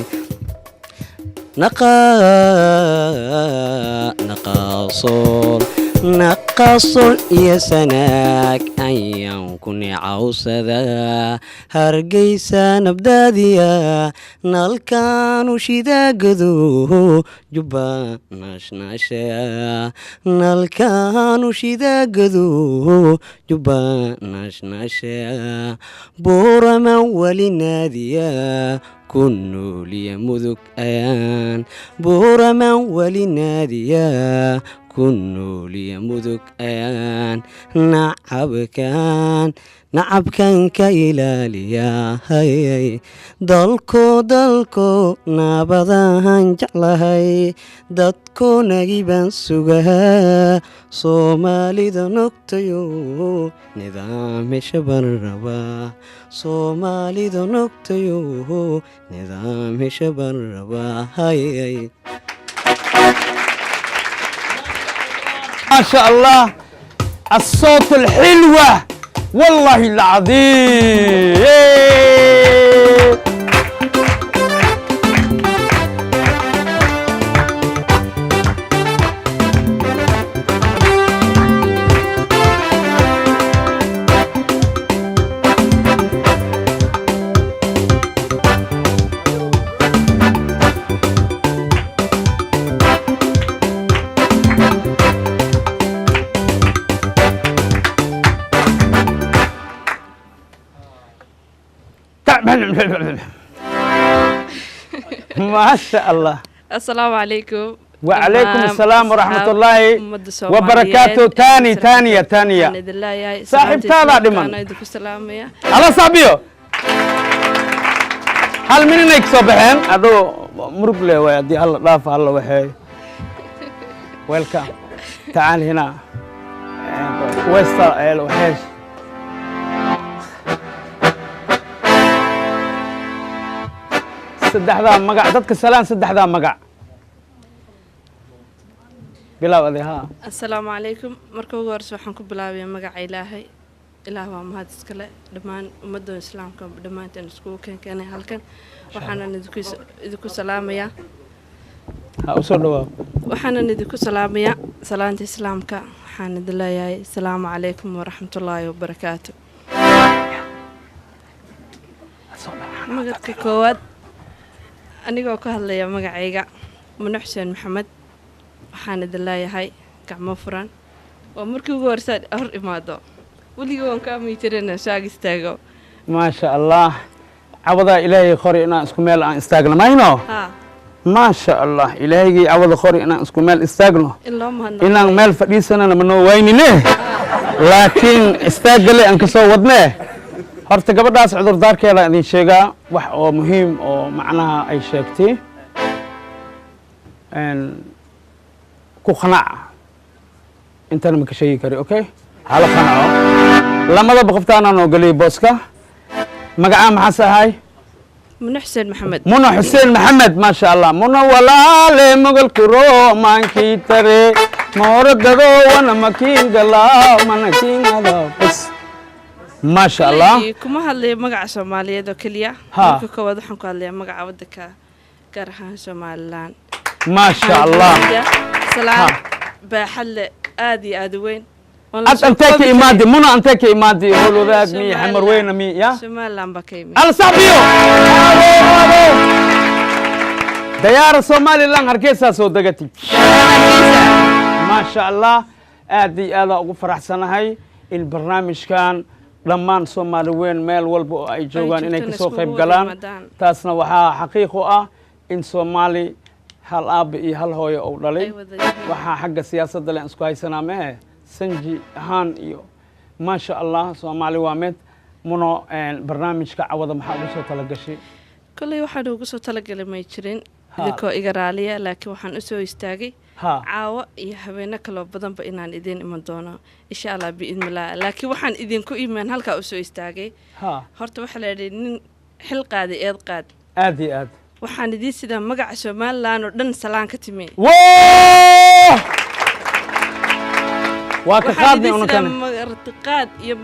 naqaasol iyo sanaag ayaan ku nicawsadaa hargeysa nabdaadiya nalkaanu shidaagado jubba naashnaasha nalkaanu shidaagado jubba naashnaasha buurama weli naadiya kunooliya mudug ayaan buuraman weli naadiya kunooliya mudug ayaan nacabkan ka ilaaliya hayay dalko naabadahan jeclahay dadko nagibaan sugaa soomaalida nogtayo nidaamisha baan rabaa soomaalida nogtayo nidaamisha baan rabaa hayay ما شاء الله الصوت الحلوة والله العظيم ما شاء الله. السلام عليكم. وعليكم السلام ورحمة الله وبركاته. تانية صاحب تابع دمان الله صاحبيو هل من إنك صبحين أدو مرق له ويدي الله رافع الله وحي ويلكم تعال هنا ويستا الوحيش saddexdaa magac dadka salaan saddexdaa magac bilaw adi haa assalaamu calaykum marka ugu horeysa waxaan ku bilaabayaa magaca ilaahay ilaah waa mahad iskale dhammaan ummadda islaamka dhammaanteen iskugu keenkeenay halkan waxaanan idinku salaamayaa ha u soo dhawaab waxaanan idinku salaamayaa salaanta islaamka waxaan idin leeyahay assalaamu calaykum waraxmatullaahi wabarakaatu magacka koowaad anigoo ka hadlaya magacayga Muna Xuseen Maxamed waxaan idin leeyahay gacmo furan oo markii ugu horeysa hor imaado waliga waan ka miitirana shaag istaago ما شاء الله عوضا إلهي خوري إنا اسكمل أن استاغنا ماينو ما شاء الله إلهي عوضا خوري إنا اسكمل استاغنا إنا مال فديسنا منو ويني ليه لكن استاغلي أنك سو ودناه horta gabadhaas cudur daarkeeda idin sheegaa wax oo muhiim oo macnaha ay sheegtay ku qanaac intana ma ka sheegi kari okay hala qanaaco lamadaba qoftaana noo galiyay booska magacaa maxaa sahay Muna Xuseen Maxamed Muna Xuseen Maxamed ma sha Allah Muna walaale mogalki roomaankii tare mooradado wana makiin galaa manakiinada bas ما شاء الله كما هاللي مقع سومالية دو كليا مركو كواد وحن كواد مقع ودك كارهان سومالان ما شاء الله سلام بحل آدي آدوين أنتك إمادي منا أنتك إمادي هولو ذاك مي حمر وين مي يا سومالان بكيمي على صابيو ديار الصومالي لان هركيسا سو دقتي ما شاء الله آدي آدا أقول فرح سنة هاي البرنامج كان لمان Soomaali weyn meel walba oo ay joogan inay ka soo qayb galaan taasna waxa xaqiiqo ah in Soomaali hal aab iyo hal hooyo oo dhalay waxa xagga siyaasadda la isku haysanaa ma sanji ahaan iyo ma sha Allah Soomaali waa mid muno barnaamijka cawada maxaa ugu soo tala gashay kulay waxaan ugu soo tala galay ma jirin idinko iga raaliya laakiin waxaan u soo istaagay caawa iyo habeena kale badanba inaan idin iman doono insha Allah biidmillah laakiin waxaan idinku iimaan halka u soo istaagay horta waxa la yiraahdaa nin xil qaadi eed qaad aad iyo aad waxaan idin sida magaca Soomaaliland oo dhan salaan ka timi waa ka qaadnay unakan martiqaad iyo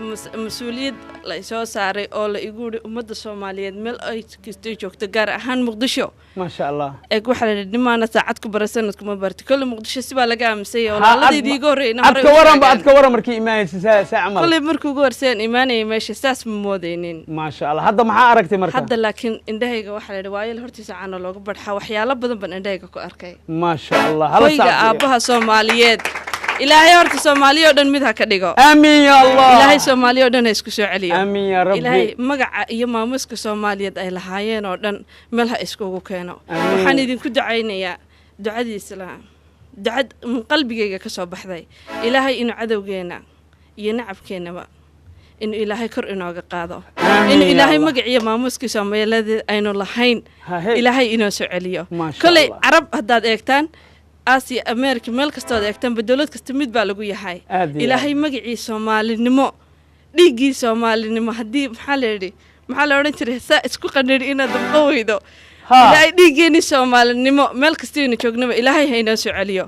mas'uuliyad la soo saaray oo la igu yiri ummadda Soomaaliyeed meel ay kastay joogto gaar ahaan Muqdisho ما شاء الله eeg waxa la dhimaana saacad ku barasanad kuma barti kulli Muqdisho si baa laga aamusay oo laaladii igu horeeyna adka waran markii iimaanaysa saa amal kulli markuu ugu horseen iimaanay meesha saas ma moodeynin ما شاء الله hadda maxaa aragtay markaa hadda laakiin indhahayga waxa la waayeel hortiisa caano looga badxa waxyaalo badan ban indhahayga ku arkay ما شاء الله hala saac aabaha Soomaaliyeed إلهي هرت سوماليو دن ميدها كديغو آمين يا الله إلهي سوماليو دن اسكو سو عليو آمين يا ربي إلهي مقع يا مامسك سوماليد أي لهايين oo dhan meelha iskugu keeno waxaan idinku ducaynayaa ducadii islaam ducad min qalbigayga ka soo baxday ilaahay inuu cadawgeena iyo nacabkeenaba inuu ilaahay kor inooga qaado inuu ilaahay magaciyo maamuska Soomaaliyeed aynu lahayn ilaahay inoo soo celiyo kulay arab hadaad eegtaan آسيا أمريكا ملك استود أكتم بدولات كستمد بالغو يحي إلهي مجيء سومالي نمو ديجي سومالي نمو هدي محلري محلري ترى سا اسكو قنري إنا دمقوي دو إلهي ديجي ني سومالي نمو ملك استيني شوق نمو إلهي هينا سو عليو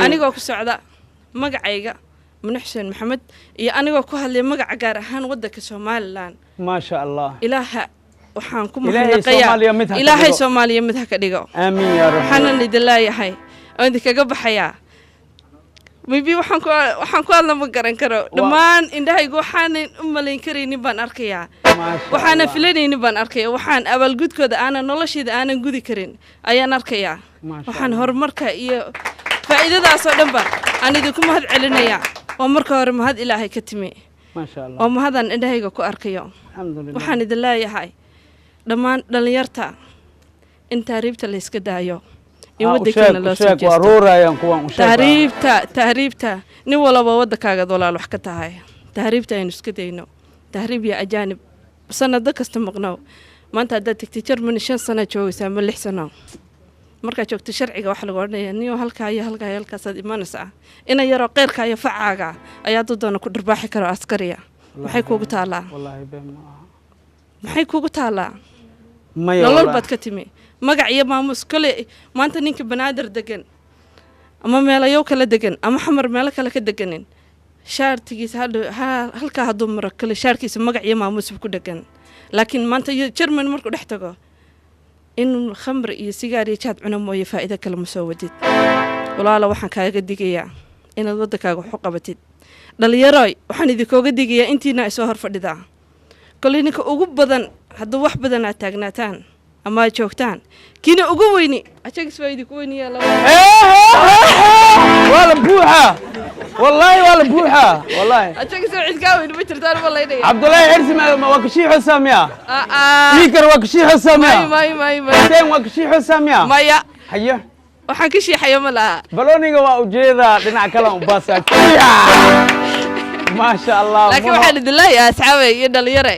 أنا قاكو سعدا مجيء mune xuseen maxamed iyo anigoo ku hadlaya magaca gaar ahaan waddanka somalilan maasha allah ilaaha waxaan ku Ilaahay Soomaaliya mid ha ka ilaahay dhigo. soomaaliya mid ha ka dhigo aamiin yaa rabbi waxaanan idin leeyahay oo idinkaga baxayaa maybe waxaan ku hadla ma garan karo dhammaan indhahaygu waxaanan u malayn karaynin baan arkayaa waxaanan filanaynin baan arkayaa waxaan abaalgudkooda aanan nolosheeda aanan gudi karin ayaan arkayaa waxaan horumarka iyo faa'iidadaasoo dhanba aan idinku mahad celinayaa oo marka hore mahad ilaahay ka timi maasha allah oo mahadaan indhahayga ku arkayo alxamdulillah waxaan idin leeyahay dhammaan dhallinyarta in taariibta la iska daayo in waddankeena loo soo jeesto waruurayaan kuwan u tahriibta nin walaba waddankaaga walaal wax ka tahay tahriibta aynu iska dayno tahriib iyo ajaanib sanado kasta maqnow maanta haddaad tegtay Germany 5 sano joogaysaa ma 6 sano markaad joogto sharciga wax lagu odhanayaa niyo halkaa iyo halkaasaad imanaysaa ina yaroo qeyrka iyo facaaga ayaa doona ku dharbaaxi karo askariya maxay kuugu taalaa wallaahi been ma aha maxay kuugu taalaa maya nolol baad ka timi magac iyo maamuus kale maanta ninka banaadir degan ama meelayo kala degan ama xamar meelo kale ka deganin shaartigiisa halkaa hadduu maro kale shaarkiisa magac iyo maamuus ku degan laakiin maanta Germany markuu dhex tago in khamr iyo sigaar iyo jaad cuno mooye faa'iido kale ma soo wadid walaalo waxaan kaaga digayaa inaad waddankaaga wax u qabatid dhalinyarooy waxaan idinkooga digayaa intiina ay soo hor fadhidaa kale ninka ugu badan hadduu wax badan aad taagnaataan ama aad joogtaan kiina ugu weyni ajagis waa idinku weyniyaa laba wala buuxa wallahi wala buuxa wallahi ajagis waa cid kaa weyni ma jirtaan ma laynaya cabdullaahi xirsi ma waa kashii xusamiya ikar waa kashii xusamiya may seen waa kashii xusamiya maya haye waxaan ka shiixaya ma laha baloniga waa ujeeda dhinac kale u baasa maasha allah laakiin waxaan idin leeyahay asxaabay iyo dhalinyare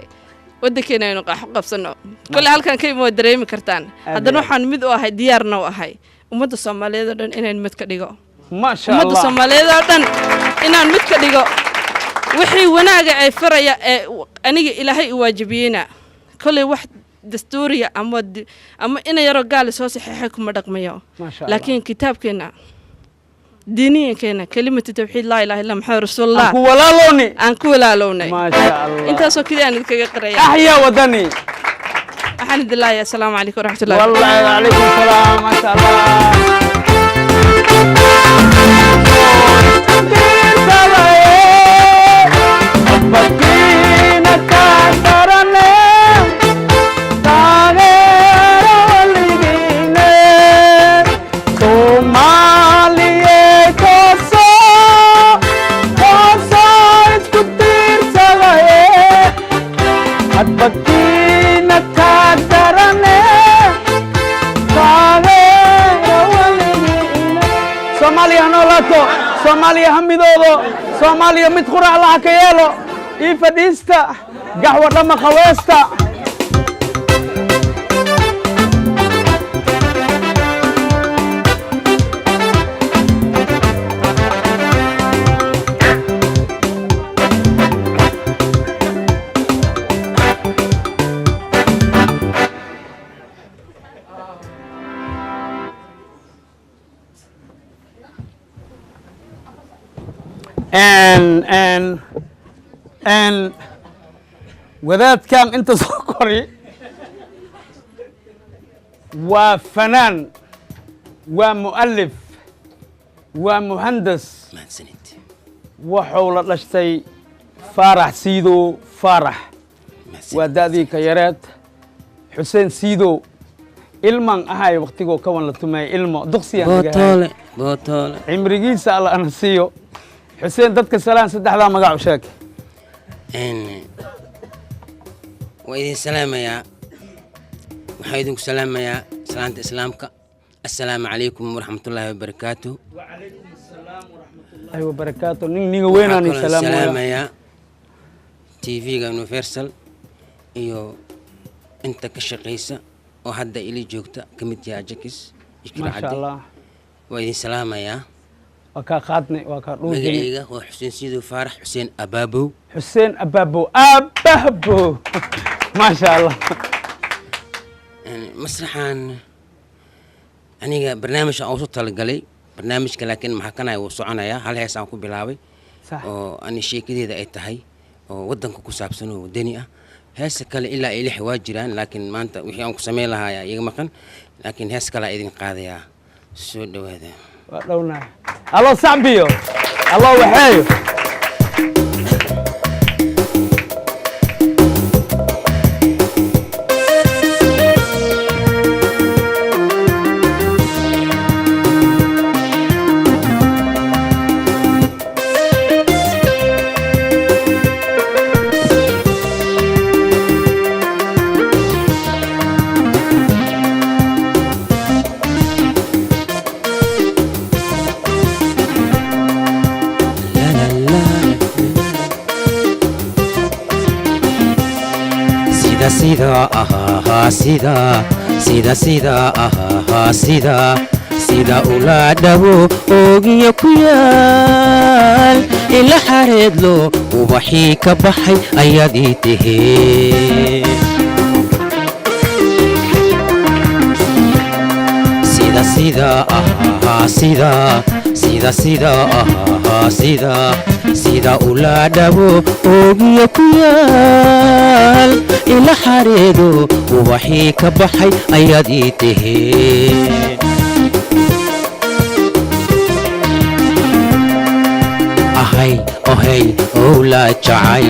waddankeena aynu qaaxo qabsano kole halkan ka imo dareemi kartaan haddana waxaan mid u ahay diyaarna u ahay ummadda soomaaliyeed oo dhan inaan mid ka dhigo maasha ummadda allah soomaaliyeed oo dhan inaan mid ka dhigo wixii wanaaga ay faraya ee aniga ilaahay u waajibiyeyna kole wax dastuuriya ama ina yaroo gaali soo saxeexay kuma dhaqmayo maasha allah laakiin kitaabkeena diiniyankeena kelimatu tawxiid laa ilaaha illa maxamed rasuulullah ku walaalowni aan ku walaalownay maasha allah intaasoo keliya aan idinkaga qaraya ahya wadani waxaan idin leeyahay asalaamu calaykum waraxmatullahi والله وعليكم السلام ما شاء Soomaaliya noolaato Soomaaliya hamidoodo Soomaaliya mid qurac la ka yeelo ii fadhiista gaxwa dhama qaweesta and wadaadkan inta soo kori waa fanaan waa mu'alif waa muhandas wuxuu la dhashtay faarax siidow faarax waa da'dii ka yareed xuseen siidow ilman ahay waqtigoo kawan la tumay ilmo duqsiyaan bootoole cimrigiisa alla ana siiyo xuseen dadka salaan saddexdaa magac u sheeg waa idin salaamayaa waxaa idinku salaamayaa salaanta islaamka assalaamu calaykum waraxmatullaahi wabarakaatu ay wabarakaatu ninga weynaani salaamayaa tv-ga universal iyo inta ka shaqaysa oo hadda ili joogta ka mid yahay ajakis maasha allah waa idin salaamayaa waa kaa qaadnay waa kaa dhuujinay magacayga waa xuseen siidow faarax xuseen abaabow xuseen abaabow abaabow maasha allah masraxan aniga barnaamij aan usu talagalay barnaamijka laakiin maxaa kanaya wuu soconayaa hal hees aan ku bilaabay oo ani sheekadeeda ay tahay oo waddanka ku saabsan oo wadani ah heesa kale ilaa ay lix waa jiraan laakiin maanta wixii aan ku samayn lahaa iyaga maqan laakiin hees kale idin qaadayaa soo dhawaada waa dhownahay allo sacbiyo allo waxeeyo sida ula dhabo oogiya ku yaal ila xareedlo ubaxii ka baxay ayaad ii tahee sida ula dhabo oogiya ku yaal ila xareedo ubaxii ka baxay ayaad ii tahee ahay ohay owla jacay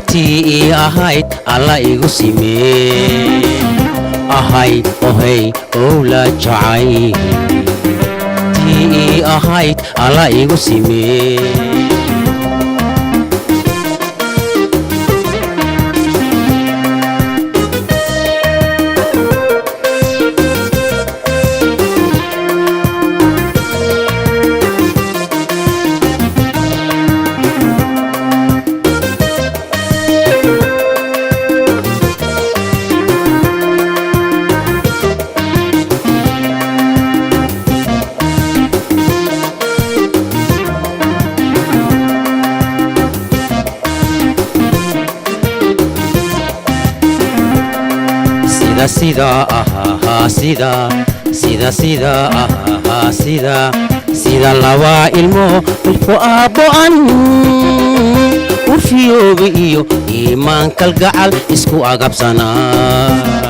tii ii ahayd alla igu simee ahay ohay owla jacay tii ii ahayd alla igu simee sida laba ilmo ilku aabbo'an urfiyooga iyo iimaan kalgacal isku agabsanaa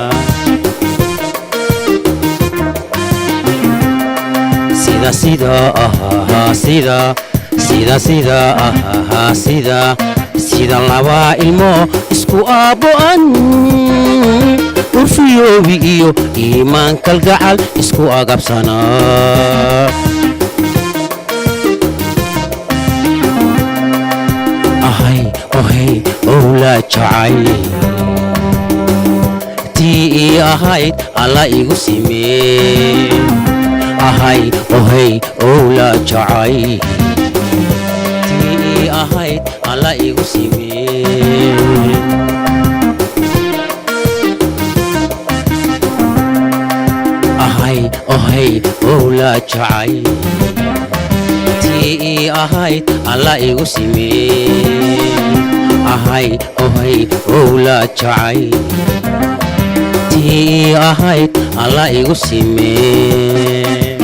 sida laba ilmo isku aabbo'an urfiyoobi iyo iimaan kalgacal isku agabsanaa ahay ohay owla jacay tii ii ahayd alla igu simee ahay ohay owla jacay tii ii ahayd alla igu simee ohay owla jacay tii ii ahayd alla igu simee ahay ohay owla jacay tii ii ahayd alla igu simee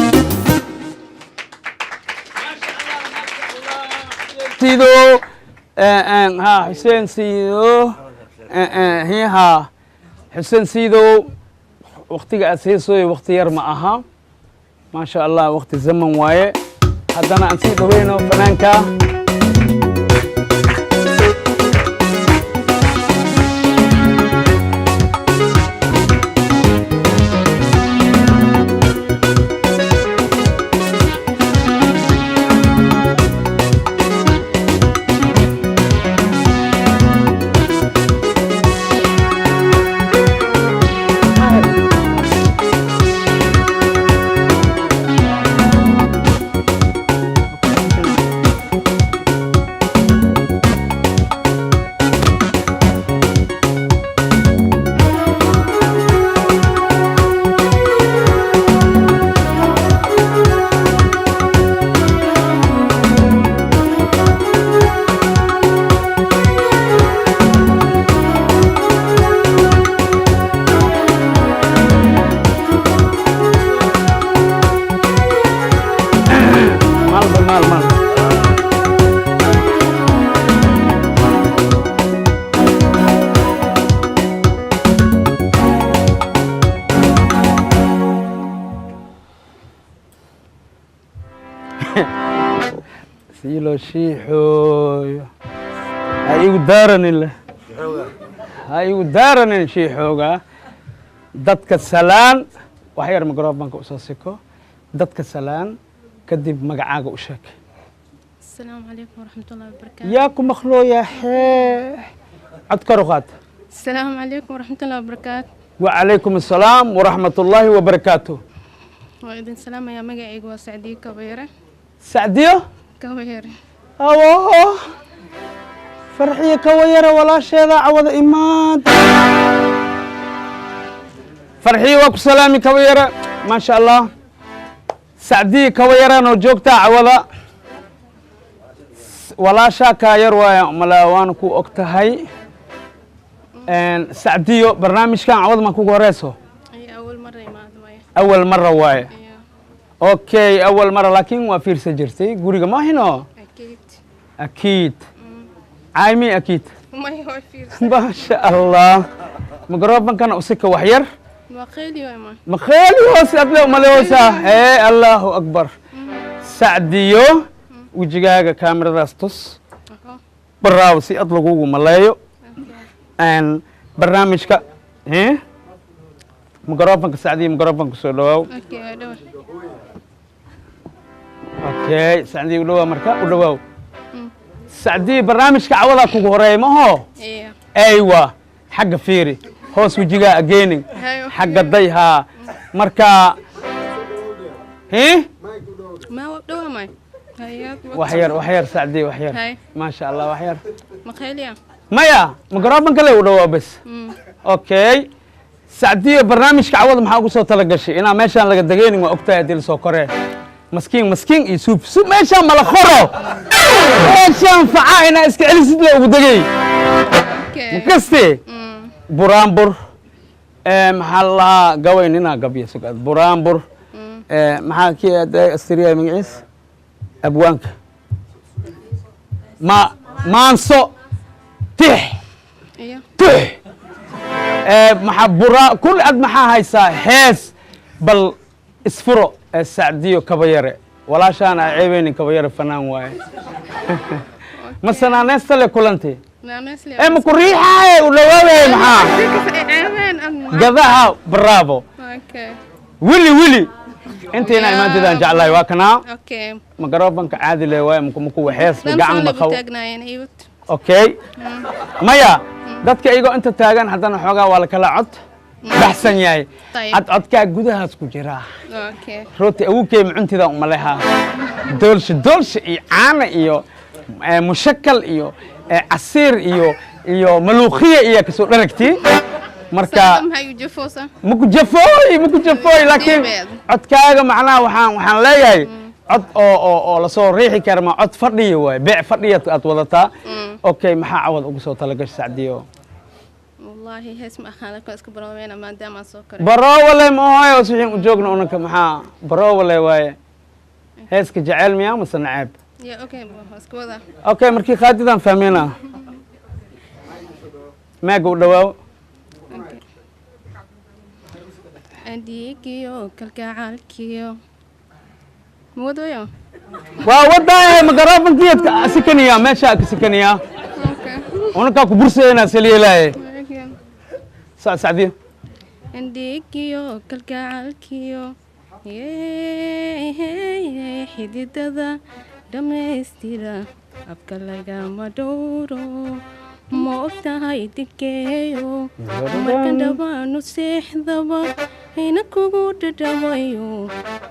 sido xuseen siido hiha xuseen siidow waqtiga aad heesooyo waqti yar ma aha maasha allah waqti zaman waaye haddana aan sii dhaweyno fanaanka siilo shiixooyo ha igu daaranin leh ha igu daaranin shiixooga dadka salaan wax yar microfonka usoo siko dadka salaan kadib magacaaga u sheeg السلام عليكم ورحمة الله وبركاته yaa ku maqlooyaa xee cod kor u qaad السلام عليكم ورحمة الله وبركاته وعليكم السلام ورحمة الله وبركاته وإذن سلام يا مقعيق وسعدي كبيرة سعدية كبيرة أوه فرحية كويرة ولا شيء ذا عوض إيمان فرحية وكو سلامي كويرة ما شاء الله سعدية كويرة نوجوكتا عوض ولا شاكا يروى ملاوانكو أكتهي سعدية برنامج كان عوض ما كو غوريسو أول مرة ما أول مرة واي أوكي أول مرة لكن وفير سجرتي قولي ما هنا أكيد أكيد عايمي أكيد ما هو فير ما شاء الله مقربا كان أسك وحير مخيلي وما مخيلي وسأت له ملوسة إيه الله أكبر سعديو وجيجاga كاميرا tus برaaw si ad lagugu maleeyo barnaamijka microfonka Sacdiyo microfonka soo dhawaaw okay Sacdiyo u dhawaa marka u dhawaaw Sacdiyo barnaamijka cawada kugu horeey ma ho aywa xagga fiiri hoos wajiga ageenin xagga dayha marka ما دوا ماي وحير سعدي وحير ما شاء الله وحير مخيليا مايا مقربا كله ودوا بس اوكي سعدي برنامج كعوض maxaa ugu soo talagashay ina meeshan laga dageenin waa ogtahay dil soo koree maskiin iyo suub meeshan mala khoro meeshan faca ina iska celisid la ugu dagay makaste buraanbur maxaa la gawayn ina gabiyo sugad buraanbur maxaa ki astiriya magaciis أبوانك مانسو تح محبورة كل قد محا هايسا هيس بل اسفرو السعديو كبيرة ولا شان عيبيني كبيرة فنان واي مثلا نستلي كلنتي ايه مكريحة ولواوي محا قضاها برافو ولي انت هنا ما تدان جعل واكنا اوكي مقربنك عادي لي واي مكو وحيس بقعن مخو اوكي اوكي مايا dadka iyago inta taagan hadana xoogaa waa la kala cod baxsan yahay cod codka gudahaas ku jira okay rooti awgeey mucuntida uma leha doolsha iyo caana iyo mushakal iyo asiir iyo maluuqiya iyo kasoo dharagti marka maku jafooy laakiin codkaaga macnaha waxaan leeyahay cod oo la soo riixi kara ma cod fadhiyo waay beec fadhiya aad wadataa okay maxaa cawad ugu soo talagashay Sacdiyo wallahi hees ma ahaan ka iska barooweena maadaama soo koray baroowale ma hayo wasiin u joogno unka maxaa baroowale waay heeska jacayl miyaa ma sanaab ya okay iska wada okay markii qaadidan fahmeena maaga u dhawaaw أديكيو كالكعالكيو مودويو ووداي مقربن كيت سكنيا ماشا سكنيا ونكا كبرسينا سليلاي سعدي أديكيو كالكعالكيو حديدة دمستيرا أبكالغا مدورو ما ogtahay dibkeeyo markan dhabaanu seexdaba ina kugu dhadhawayo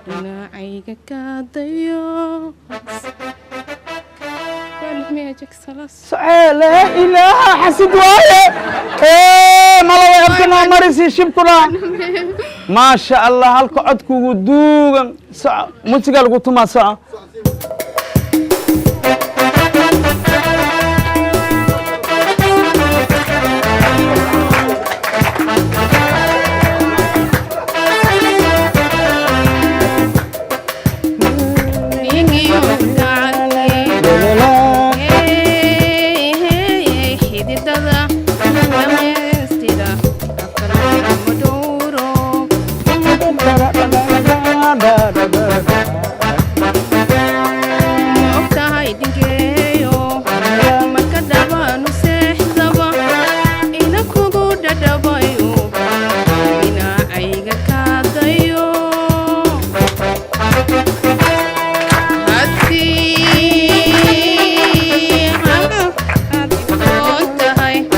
dhinacayga kaadayo لا إله حسد وايه ملوى أبكنا مرسي شبكنا ما شاء الله هلك عدكو ودوغا موسيقى لقوتو ما ساعة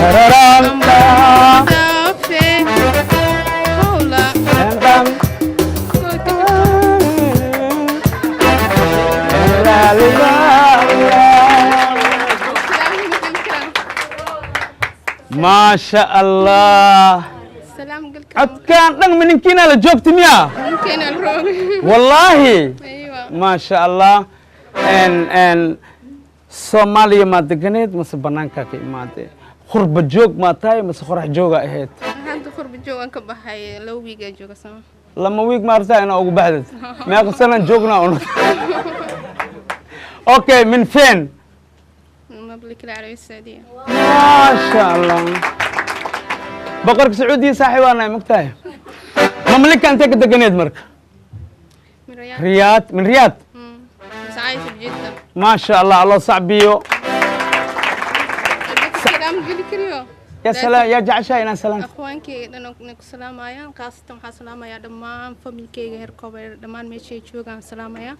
ما شاء الله سلام قلت عد كان رغم من كنا لجوكت ميا ممكن الروح والله ايوه ما شاء الله ان Soomaaliya ma deganeed mase banaanka ka imaadee khurba joog ma tahay mase qorax jooga ahayd hadda khurba joog aan ka baxay laba wiig aan jooga sama lama wiig ma artaa inaa ugu baxdad meeqa sanaan joognaa un okay min feen مملكة العربية السعودية ما شاء الله بقرك سعودية صاحبنا مكتاي مملكة أنت كده جنيد مرك من رياض رياض من رياض بس عايشة بجدة ما شاء الله الله صعبيو سلام قولي كريو يا سلام يا جعشا إنا سلام أخوانكي أنا نك سلام يا قاصة مع سلام يا دمان فملكي غير كبر دمان ماشي شوغان سلام يا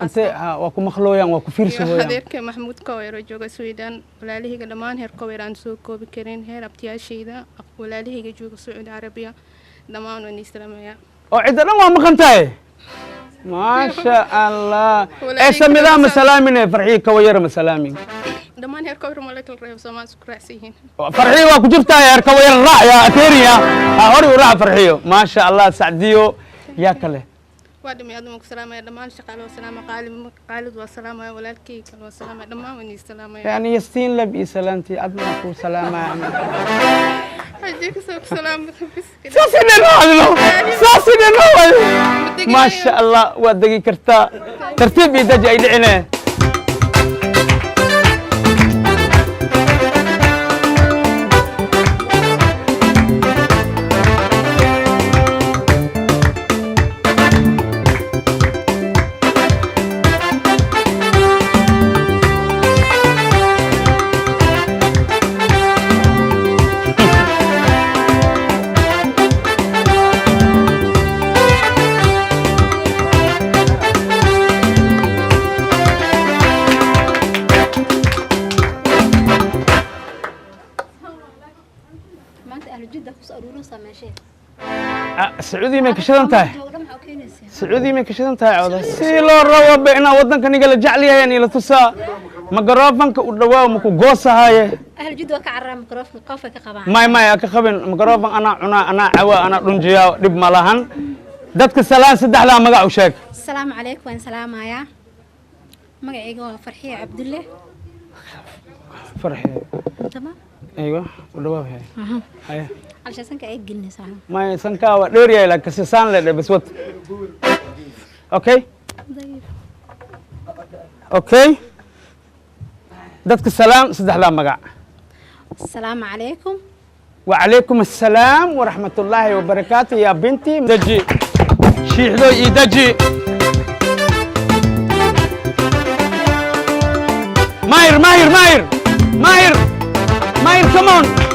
أنت وأكو مخلويا وأكو فيرسو هذيك محمود كوير جوجا سويدان ولا ليه دمان هير كوير عن سوق بكرين هير أبتيا شيدا ولا ليه جوجا سعود عربية دمان وني سلام يا وعندنا ما مخنتاي ما شاء الله إيش مدام مسلامين فرحي كوير مسلامين دمان هير كوير ملك الريف سما سكر سيهين فرحي وأكو جبتها هير كوير راع يا أثيريا هوري وراع فرحيو ما شاء الله سعديو يا كله وادم يا دمك سلام يا دمان شقال وسلام قالد وسلام يا ولالكي كل وسلام يا دمان وني سلام يا يعني يستين لبي سلامتي أدنى سلامة هديك سوق سلام بس كده ساسين الرادلو ساسين الرادلو ما شاء الله ودقي كرتا ترتيب يدجا يدعنا سعودي ما كشدن تاي سعودي ما كشدن تاي عوضة سيلو الروا بينا ودن كان يقول جعلي يعني لتوسا مقرافن كودوا مكو قوسة هاي أهل جد وكعرّا مقرافن قافة كقبان ما أكخبن مقرافن أنا عوا أنا رنجيا رب ملاهن دتك السلام سدح لا مقع وشاك السلام عليكم وين سلام يا مقعي فرحية عبد الله فرحية تمام أيوة ودوا هاي هاي علشان سنك أي جلني صح ما يسنكا ودوريا لك سيسان لده بس وقت أوكي أوكي دتك السلام سدح لا مقع السلام عليكم وعليكم السلام ورحمة الله وبركاته يا بنتي دجي شيحدو يدجي ماير ماير ماير ماير ماير كمان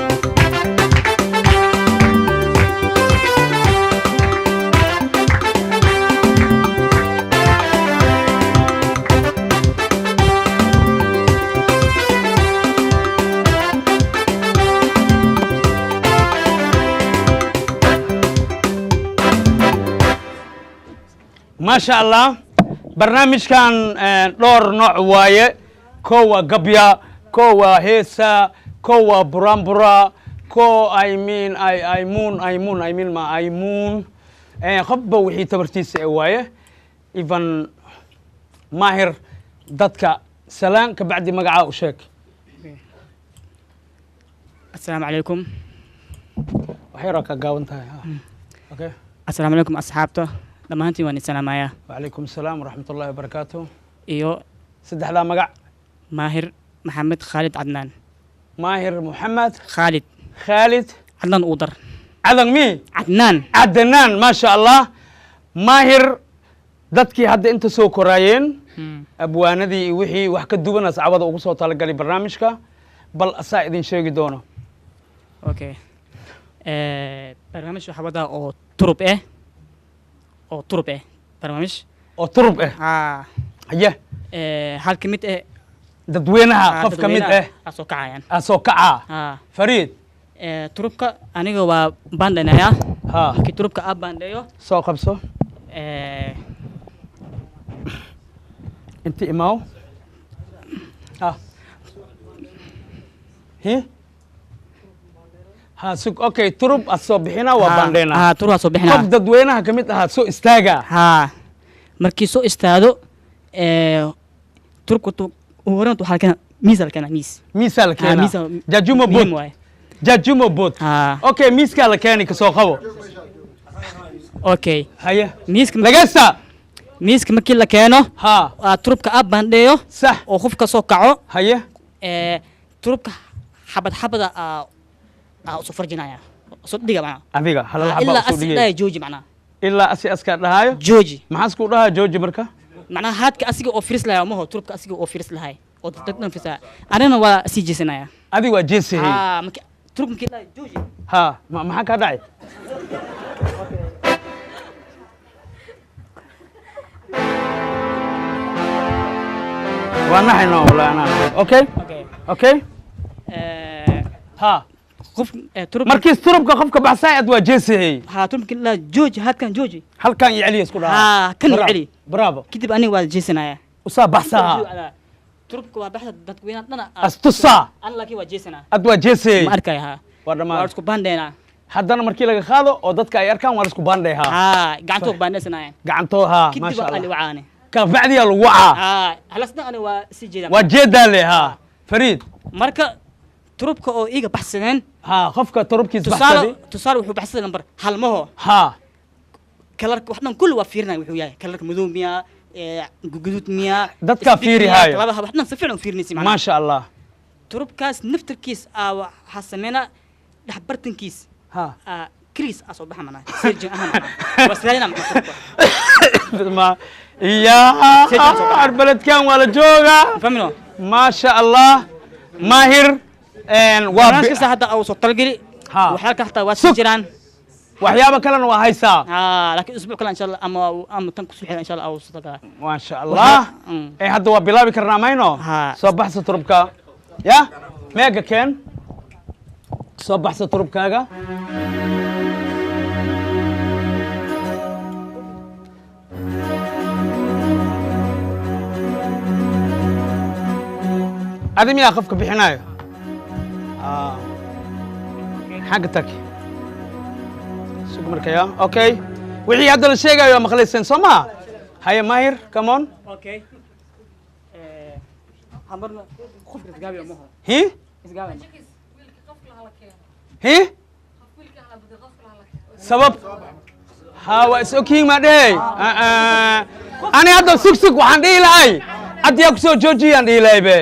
ما شاء الله برنامج كان دور نوع وايه كوا قبيا كوا هيسا كوا برامبرا كو ايمون ما ايمون خبا وحي تبرتيس وايه ايفان ماهر ددك سلام كبعد مقعا وشيك السلام عليكم وحيرك قاونتها اوكي السلام عليكم أصحابته لما هنتي واني سلامايا وعليكم السلام ورحمة الله وبركاته إيو سدح لا مقع ماهر محمد خالد عدنان ماهر محمد خالد عدنان أودر عدن مي عدنان ما شاء الله ماهر dadkii hadda inta soo koraayeen abwaanadii wixii wax ka duwan asxaabada ugu soo talagalay barnaamijka bal asaa idin sheegi doono okay barnaamij waxa wada oo turub barnaamij oo turub ها haye hal kamid dadweynaha qof ka mid ah asoo kacayaan asoo kaca fariid turubka aniga waa bandhanaya ha markii turubka aan bandheeyo soo qabso inti imaaw ha ha sug okay turub asoo bixina waa bandheena ha turub asoo bixina qof dadweynaha ka mid ah soo istaaga ha markii soo istaado turubka horan waxaa keena miisal keena jajumo bot jajumo bot okay miiska la keeni ka soo qabo okay haya miiska lagasta miiska markii la keeno ha turubka aan bandheeyo sax oo qofka soo kaco haya turubka xabada soo farjinaya soo dhiga macna adiga halal xabad ilaa soo dhigay asii jooji macna ilaa aska dhahayo jooji maxaa isku dhahaa jooji marka macna haadka asiga oo firis lahayo maho turubka asiga oo firis lahayo oo dadna fisa anana waa sii jeesanaya adiga waa jeesay marka turubka markii la jooji ha maxaa ka dhacay وانا حنا ولا انا اوكي اوكي ها قف ترب مركز تربك قفك بحسايد واجيسي ها تربك لا جوج هاد كان جوجي هل كان يعلي اسكو ها كان يعلي برافو كتب اني واجيسنايا وصاب بحسها تربك وبحث ددوينات دنا استصا انا لكي واجيسنا اد واجيسي ما اركاي ها ودما اسكو باندينا haddana markii laga qaado oo dadka ay arkaan waa la isku baandheehaa haa gacantoo baandheysanaayeen gacantoo haa maasha allah wacaane ka bacdiya lagu wacaa haa halasna ani waa sii jeedaan waa jeedaa le haa fariid marka turubka oo iiga baxsadeen haa qofka turubkiis baxsaday tusaale wuxuu baxsaday lambar halmaho haa kalarka wax dhan kulli waa fiirinaya wuxuu yahay kalarka madow miyaa guduud miyaa dadka fiirihaayo labaha wax dhan si fiican u fiirinaysa macnaha maasha allah turubkaas naftarkiis waxaa sameynaa dhexbartankiis ها كريس أصو بحمنا سيرجن أهم وسلينا ما يا البلد كان ولا جوجا فهمنا ما شاء الله ماهر ان وابي ناس هذا أو صوت الجري وحالك حتى واسجران وحيابا كلنا وهايسا لكن أسبوع كلا إن شاء الله أما تنكسر إن شاء الله أو صوت ما شاء الله إيه هذا وبلا بكرنا ماينو صباح ستربكا يا ميجا كان صباح ستربكاga ادم يا خفك بحنايه حقتك سوق مركيا اوكي وحي هذا الشيء يا مخلصين سما هيا ماهر كمون اوكي حمرنا خفك تجابي يا مهر هي هي سبب ها واسوكي ما دهي انا هذا سوق waxaan dhigi lahay adi yaa ku soo joojiyaan dhigi lahay be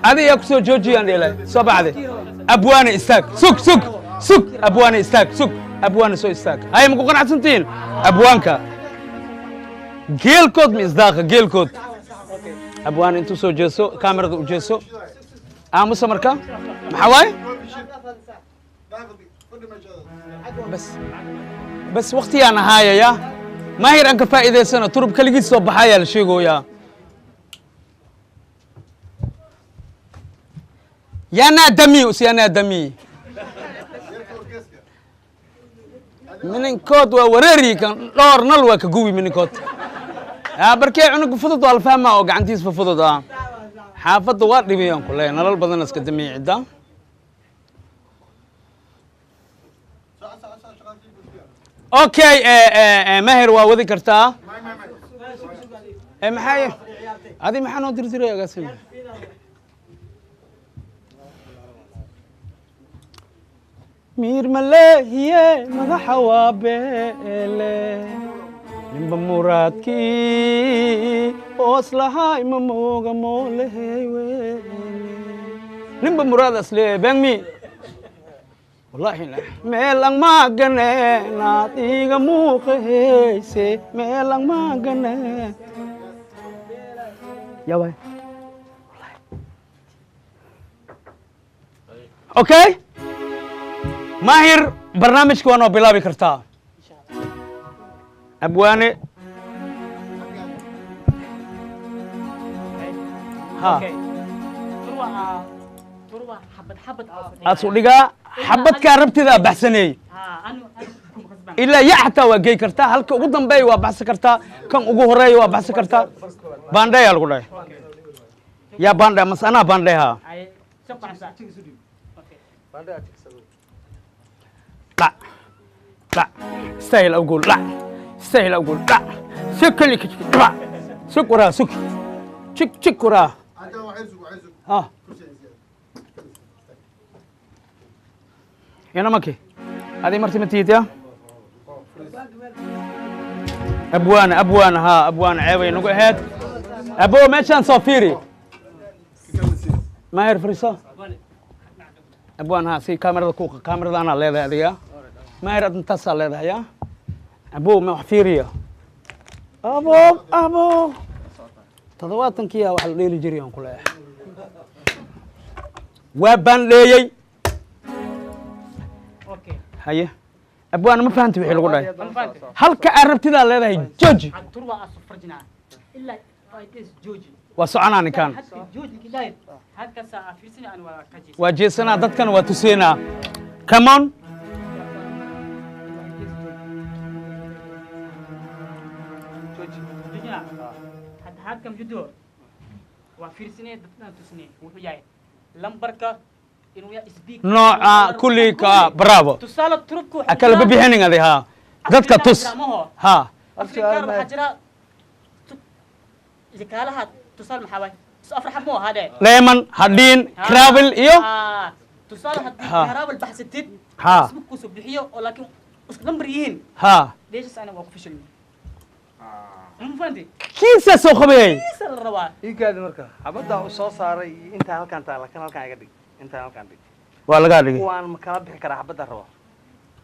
adi yaa ku soo joojiyaan dhigi lahay soo bacde abwaana istaag sug abwaana istaag sug abwaana soo istaag hay ma ku qanacsantiin abwaanka geelkood ma isdaaqa geelkood abwaan intuu soo jeeso kaamirada u jeeso aamusa marka maxaa waaye بس وقتي أنا هاي يا ماهر أنك فائدة سنة ترب كل جيت صوب حياة الشيء يا نادمي وسيا نادمي من كود ووريري كان دور نلوى كجوي من كود بركي عنك فضد والفهم أو قعنتيس في فضد حافظ وارد بيان كلها نلال بدنا نسكتمي عدا اوكي ماهر وذي كرتا محاي هذه محانو درتري يا قاسم مير ملاهي مدح وابيله من بمرادكي وصلها مموغ موله من بمراد اصلي بانمي والله لا ميلان ما غنينا ديغا موخيسي ميلان ما غني يا باي اوكي ماهر برنامجك وانا بلابي كرتا ابواني ها أصدقاء حبت كهربتي ذا بحسني إلا يحتى وجي كرتا هل كقدم بي وبحث كرتا كم أجو هراي وبحث كرتا باندي يالقولي يا باندي مس أنا بانديها لا لا استاهل أقول لا استاهل أقول لا سكلي لا سكرا سك شك شكرا ها يا نمكي هذه مرتي متيتة أبوان ها أبوان عيوي نقول هاد أبو ماشان صافيري ما يعرف ريسا أبوان ها سي كاميرا كوكا كاميرا أنا ليه هذه ما يعرف نتصل ليه يا أبو محفيريا أبو تضواتن كيا واحد ليل جريان كلها وبان ليي هيا أبو أنا ما فهمت وحي لقول لي هل كعربت ذا لا هي جوج وسعناني كان وجيسنا ضد كان وتسينا كمان كم جدور وفيرسني دتنا تسني وحياي لمبركا نوع كلك برافو تصال تركو أكل ببيهنين هذه ضدك تس ها أفكار حجرة ذكالها تصال محاوي أفرح مو هذا ليمن هدين كرابل إيو تصال كرابل بحث التيب ها اسمك كوسبحيه ولكن نمبريين ها ليش أنا واقف شلني كيس سوخبي كيس الروا إيجاد مركا عبدا وصوص صار أنت هالكان تعال كان هالكان يقدي أنت هالكان دي ولا قاعد وأنا مكان بحكي عبدا الروا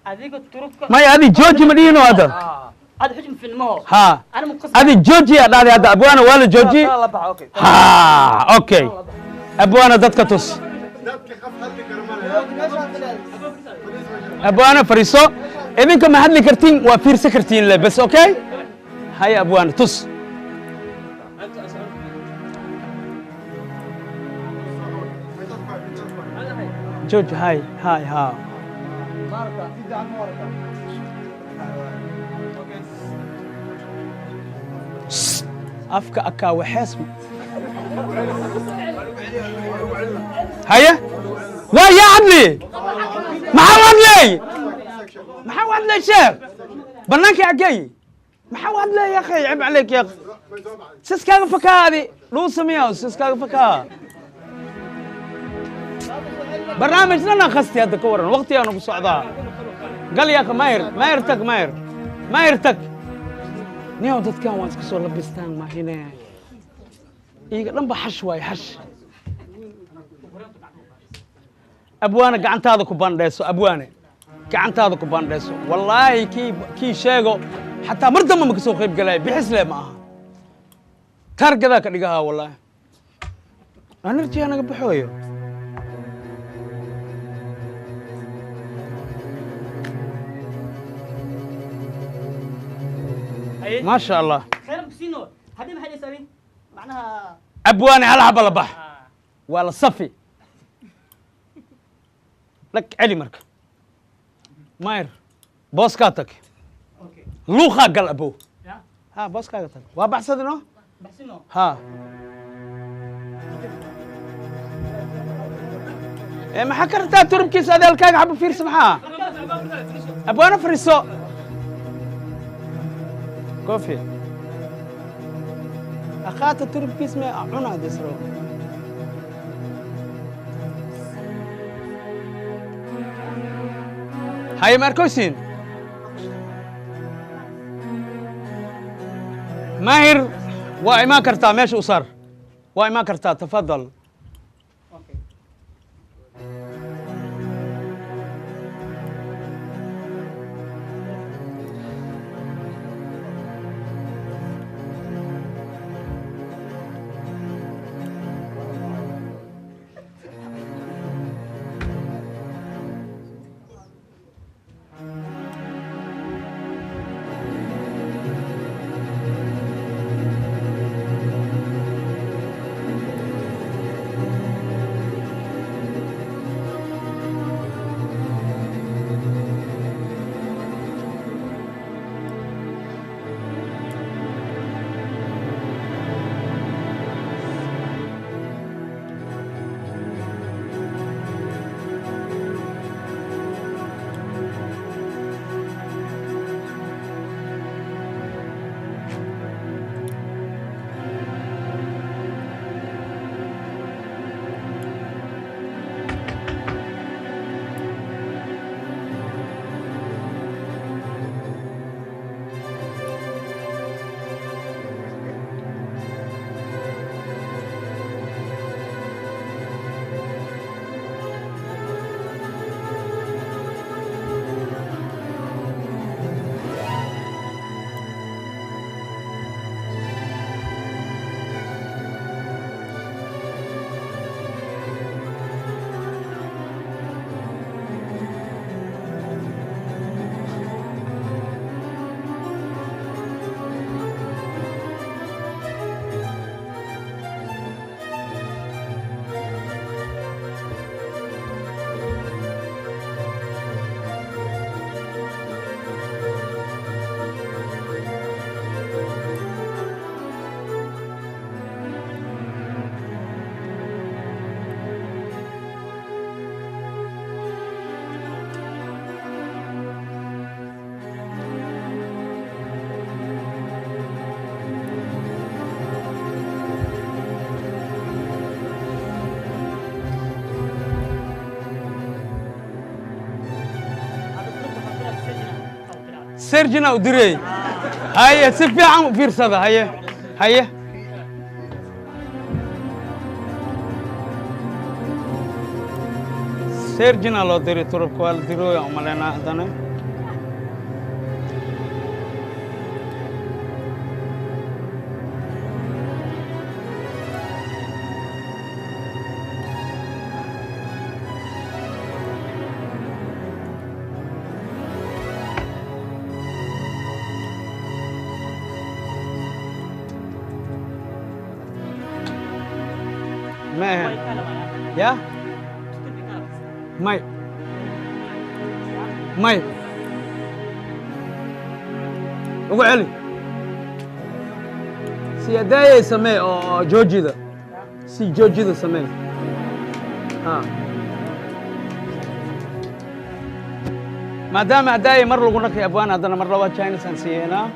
هذيك الترك ما هذه جوجي مدينة هذا هذا حجم في المو ها أنا مقصد هذه جوجي هذا أبوانا ولا جوجي ها أوكي أبوانا دتكتوس أبوانا فريسو إذن كم حد لكرتين وفير سكرتين له بس أوكي هاي أبوانا توس جوج هاي ها أفك أكا وحاسم هيا ويا عدلي محمد لي شيخ بنانك يا جاي محمد لي يا أخي عيب عليك يا أخي سيسكاغ فكا هذه لو سمياو سيسكاغ فكا برنامج لنا خستي هذا كورن وقتي أنا بصعدها قال يا أخي ما يرتك نيو dadkan waan iska soo labistaan ma hine iga dhanba xash waay xash abwaana gacantaada ku bandheeso abwaane gacantaada ku bandheeso wallaahi kii sheego xataa mar dambe ma ka soo qayb galay bixis le ma aha targada ka dhigaha wallaahi anarjiya naga baxooyo ما شاء الله خير بسينو هذه ما حد يسوي معناها أبواني على حب البح ولا صفي لك علي مرك ماير بوس كاتك لوخا قال أبوه ها بوس كاتك وبحسدنو بحسنو ها ما حكرتها تربكيس هذا الكاك حب فير سمحها أبوانا فريسو كوفي أخاته ترب كيس ما عنا دسرو هاي ماركوسين ماهر واي ما كرتا ماشي وصار واي ما كرتا تفضل سيرجنا ودري هيا سفي عم في رصدة هيا سيرجنا لو دري ترى كوال درو يا أمالنا هذانا ما يا ماي وعلي سياداي سمي او جوجي ذا سي جوجي ذا سمي ما دام هداي مر لو نقي ابوان هذا مر لو تشاينا سانسينا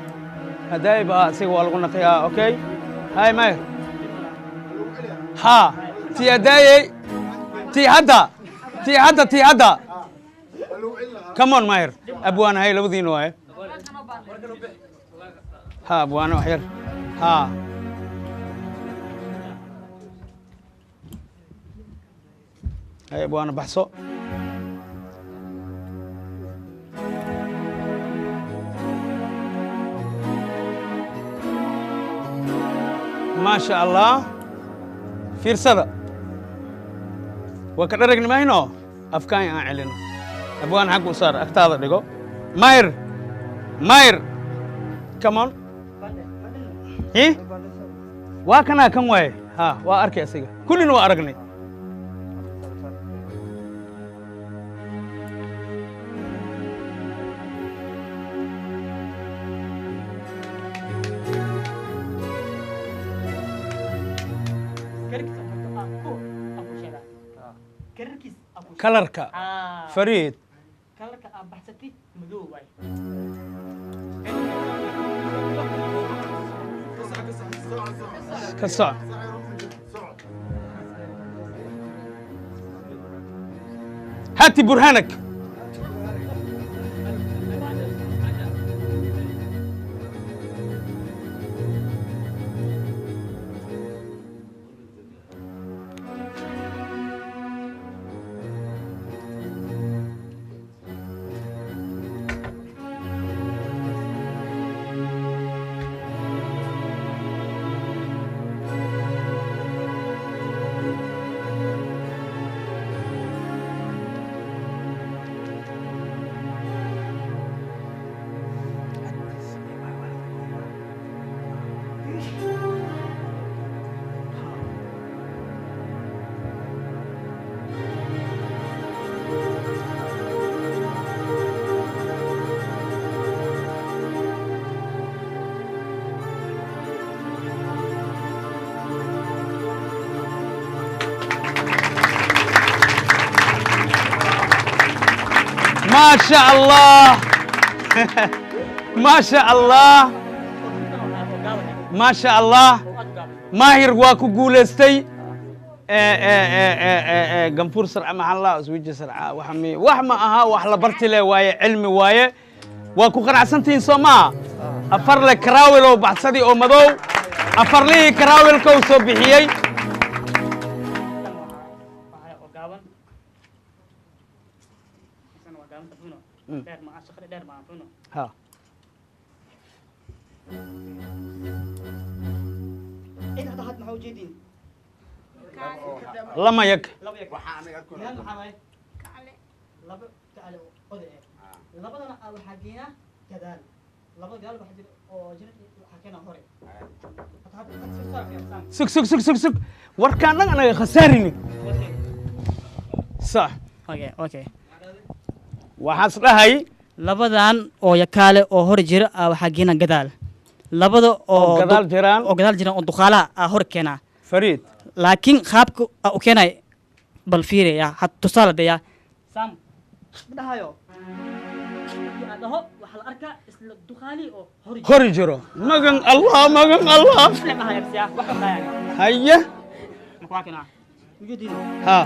هداي با سي والو نقي اوكي هاي ماي ها سياداي تي هذا كمون ماير ابوان هاي لبدين واي ها ابوان وحير ها هاي ابوان بحصو ما شاء الله في رصدة وكدرجني ما هنا أفكاري أعلن أبوان حق وصار أختار دقو ماير كمان إيه واكنا كم واي ها وأركي أسيق كلنا وأرجني كلركا فريد كلركا بحثتي مدو واي كسع هاتي برهانك ما شاء الله ما شاء الله ما شاء الله ماهر واكو قولستي قنفور سرعة مع الله وزوجي سرعة وحمي وحما أها وحلا برتلي واي علمي واي واكو قناع سنتين سوما أفر لك كراول وبحصدي أو مضو أفر لي كراول كوسو بحيي ها لما يك سك وركان أنا خسارني صح اوكي وحصل هاي labadan oo yakaale oo hor jira waxa geena gadaal labada oo gadaal jiraan oo duqaalaha hor keena fariid laakiin qaabka u keenay bal fiiraya had tusaalada sam dhahayo adaho waxa la arkaa isla duqaali oo hor jiro magan Allah hayya ha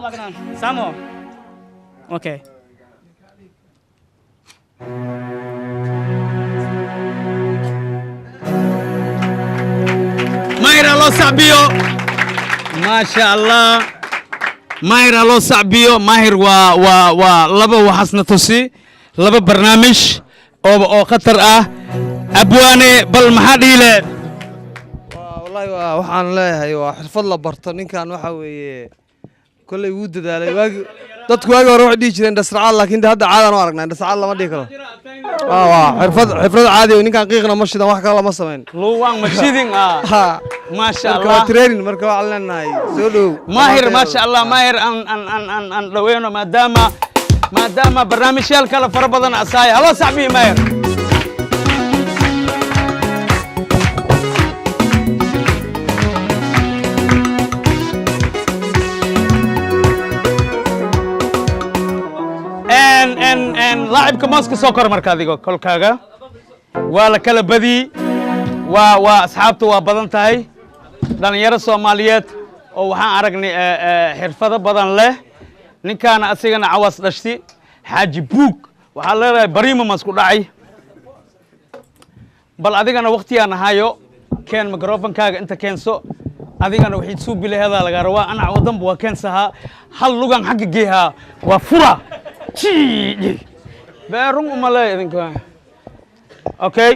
Magnan. Samo. Okay. ماهر الله صعبيو ما شاء الله ماهر الله صعبيو ماهر و لبا وحسن توسي لبا برنامج او خطر ابواني بل محادي لين والله waxaan leeyahay waa xirfad la barto ninkan waxa weeye kulay uu dadaalay dadku waagi hore wax dhigi jireen dhasracaad laakiin hadda caadaan u aragnaa dhasracaad lama dhigi karo waa xirfad caadi oo ninkan qiiqna ma shidan wax kale lama sameyn luwaan ma shidin ما شاء الله ترينين مركب على الناي سولو ماهر ما شاء الله ماهر ان لوينه ما دام برنامج شال كلا فربضن اساي الله صاحبي ماهر ان لاعب كماسك سوكر مركاديغو كلكاغا ولا كلا بدي واصحابته waa badan tahay dhalinyaro Soomaaliyeed oo waxaan aragnay xirfado badan leh ninkaana asigana cawas dhashti Xaaji Buug waxa leeyahay bariimo masku dhacay bal adigana waqtiyan hayo keen microphone-kaaga inta keenso adigana wixii suu bilaheeda laga rabaa ana wadan buu keensaha hal lugan xagga geeha waa fura beerun uma leedinka okay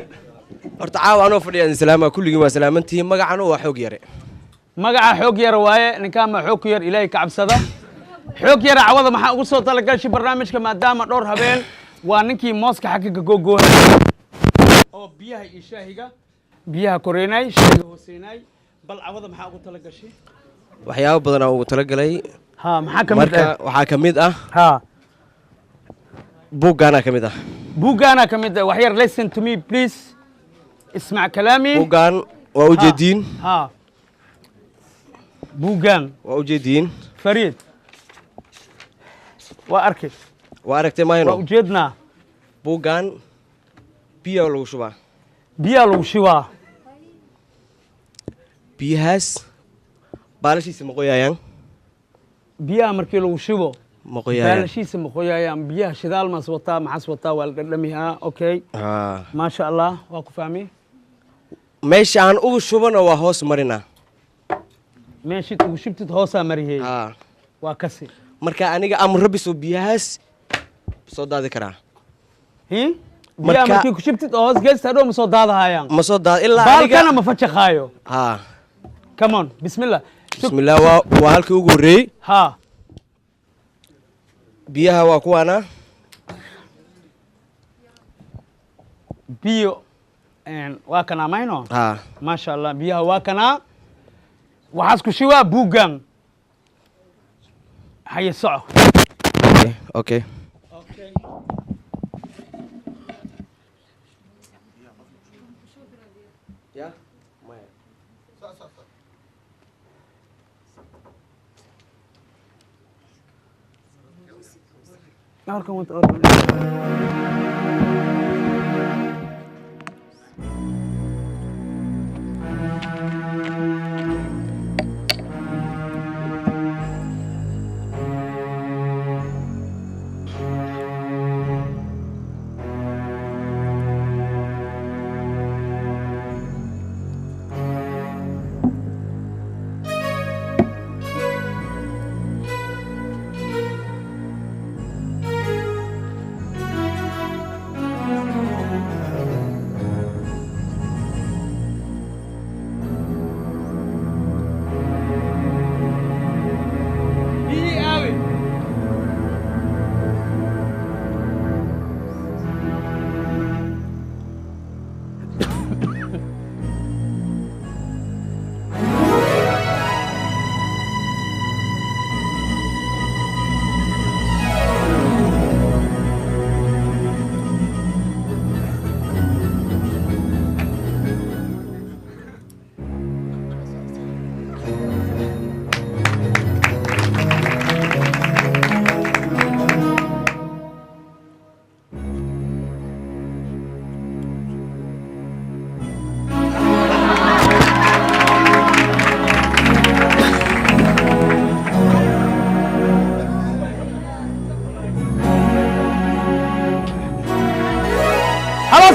horta caawa anoo fadhiyaan salaama kulligiin waa salaamantii magacana waa xoog yare magaca xoog yare waaye ninka ma xoog yar ilaahay ka cabsada xoog yare cawada maxaa ugu soo talagashay barnaamijka maadaama dhowr habeen waa ninkii mooska xaqiiqa googoohay oo biyaha iyo shaahiga biyaha koreenay shaahiga hooseenay bal cawada maxaa ugu talagashay waxyaabo badan oo ugu talagalay maxaa kamid ah waxaa kamid ah buugana kamid ah buugana kamid ah wax yar listen to me please اسمع كلامي بوغان وأوجدين ها بوغان وأوجدين فريد وأركب وأركب ما هنا وأوجدنا بوغان بيا لو شوا بيهاس بالشيء مقويايان بيا مركي لو شوا مقويايان بالشيء مقويايان بيا شدال ما سوتا مع سوتا والقدمها أوكي ما شاء الله واقف فهمي meesha aan ugu shubano waa hoos marina meesha ugu shubtid hoos mariyay waa kasi marka aniga amr rabbi soo biyahaas soo daadi karaa biyaha markii ku shubtid hoos geesta hadhow ma soo daadahayaan ma soo daad ilaa aniga baalkana ma fajaqaayo come on bismillah waa halkii ugu horeeyay biyaha waa kuwaana biyo waa kana mayno ma sha Allah biyaha waa kana waxaas ku shiwa buugan haye soco okay ya maya halkan wada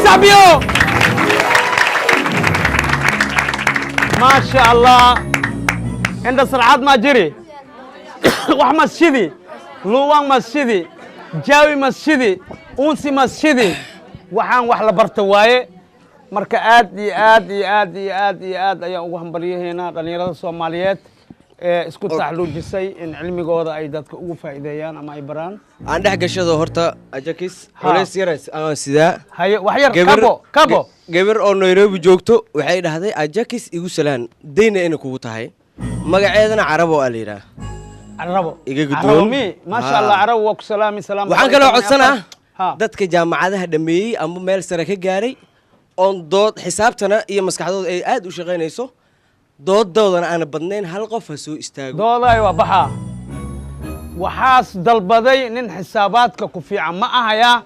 sacbiyo maasha allah inta sarcad maa jiri wax masjidi luwang masjidi jaawi masjidi unsi masjidi waxaan wax la barta waaye marka aad iyo aad iyo aad iyo aad iyo aad ayaan ugu hambalyahaynaa dhallinyarada soomaaliyeed ee isku taxluujisay in cilmigooda ay dadka ugu faa'iideeyaan ama ay baraan aan dhex gashado horta ajakis culays yaras aan sidaa haye wax yar kabo gabar oo Nairobi joogto waxay dhahday ajakis igu salaan deyna inay kugu tahay magaceedana carabo aa la yidhaah carabo iga guddoon maasha allah carabo waa ku salaami salaam waxaan kaloo codsanaa dadka jaamacadaha dhameeyey ama meel sare ka gaaray oon dood xisaabtana iyo maskaxdooda ay aad u shaqaynayso dooddoodana aana badnayn hal qof ha soo istaago dooday waa baxaa waxaas dalbaday nin xisaabaadka ku fiican ma ahayaa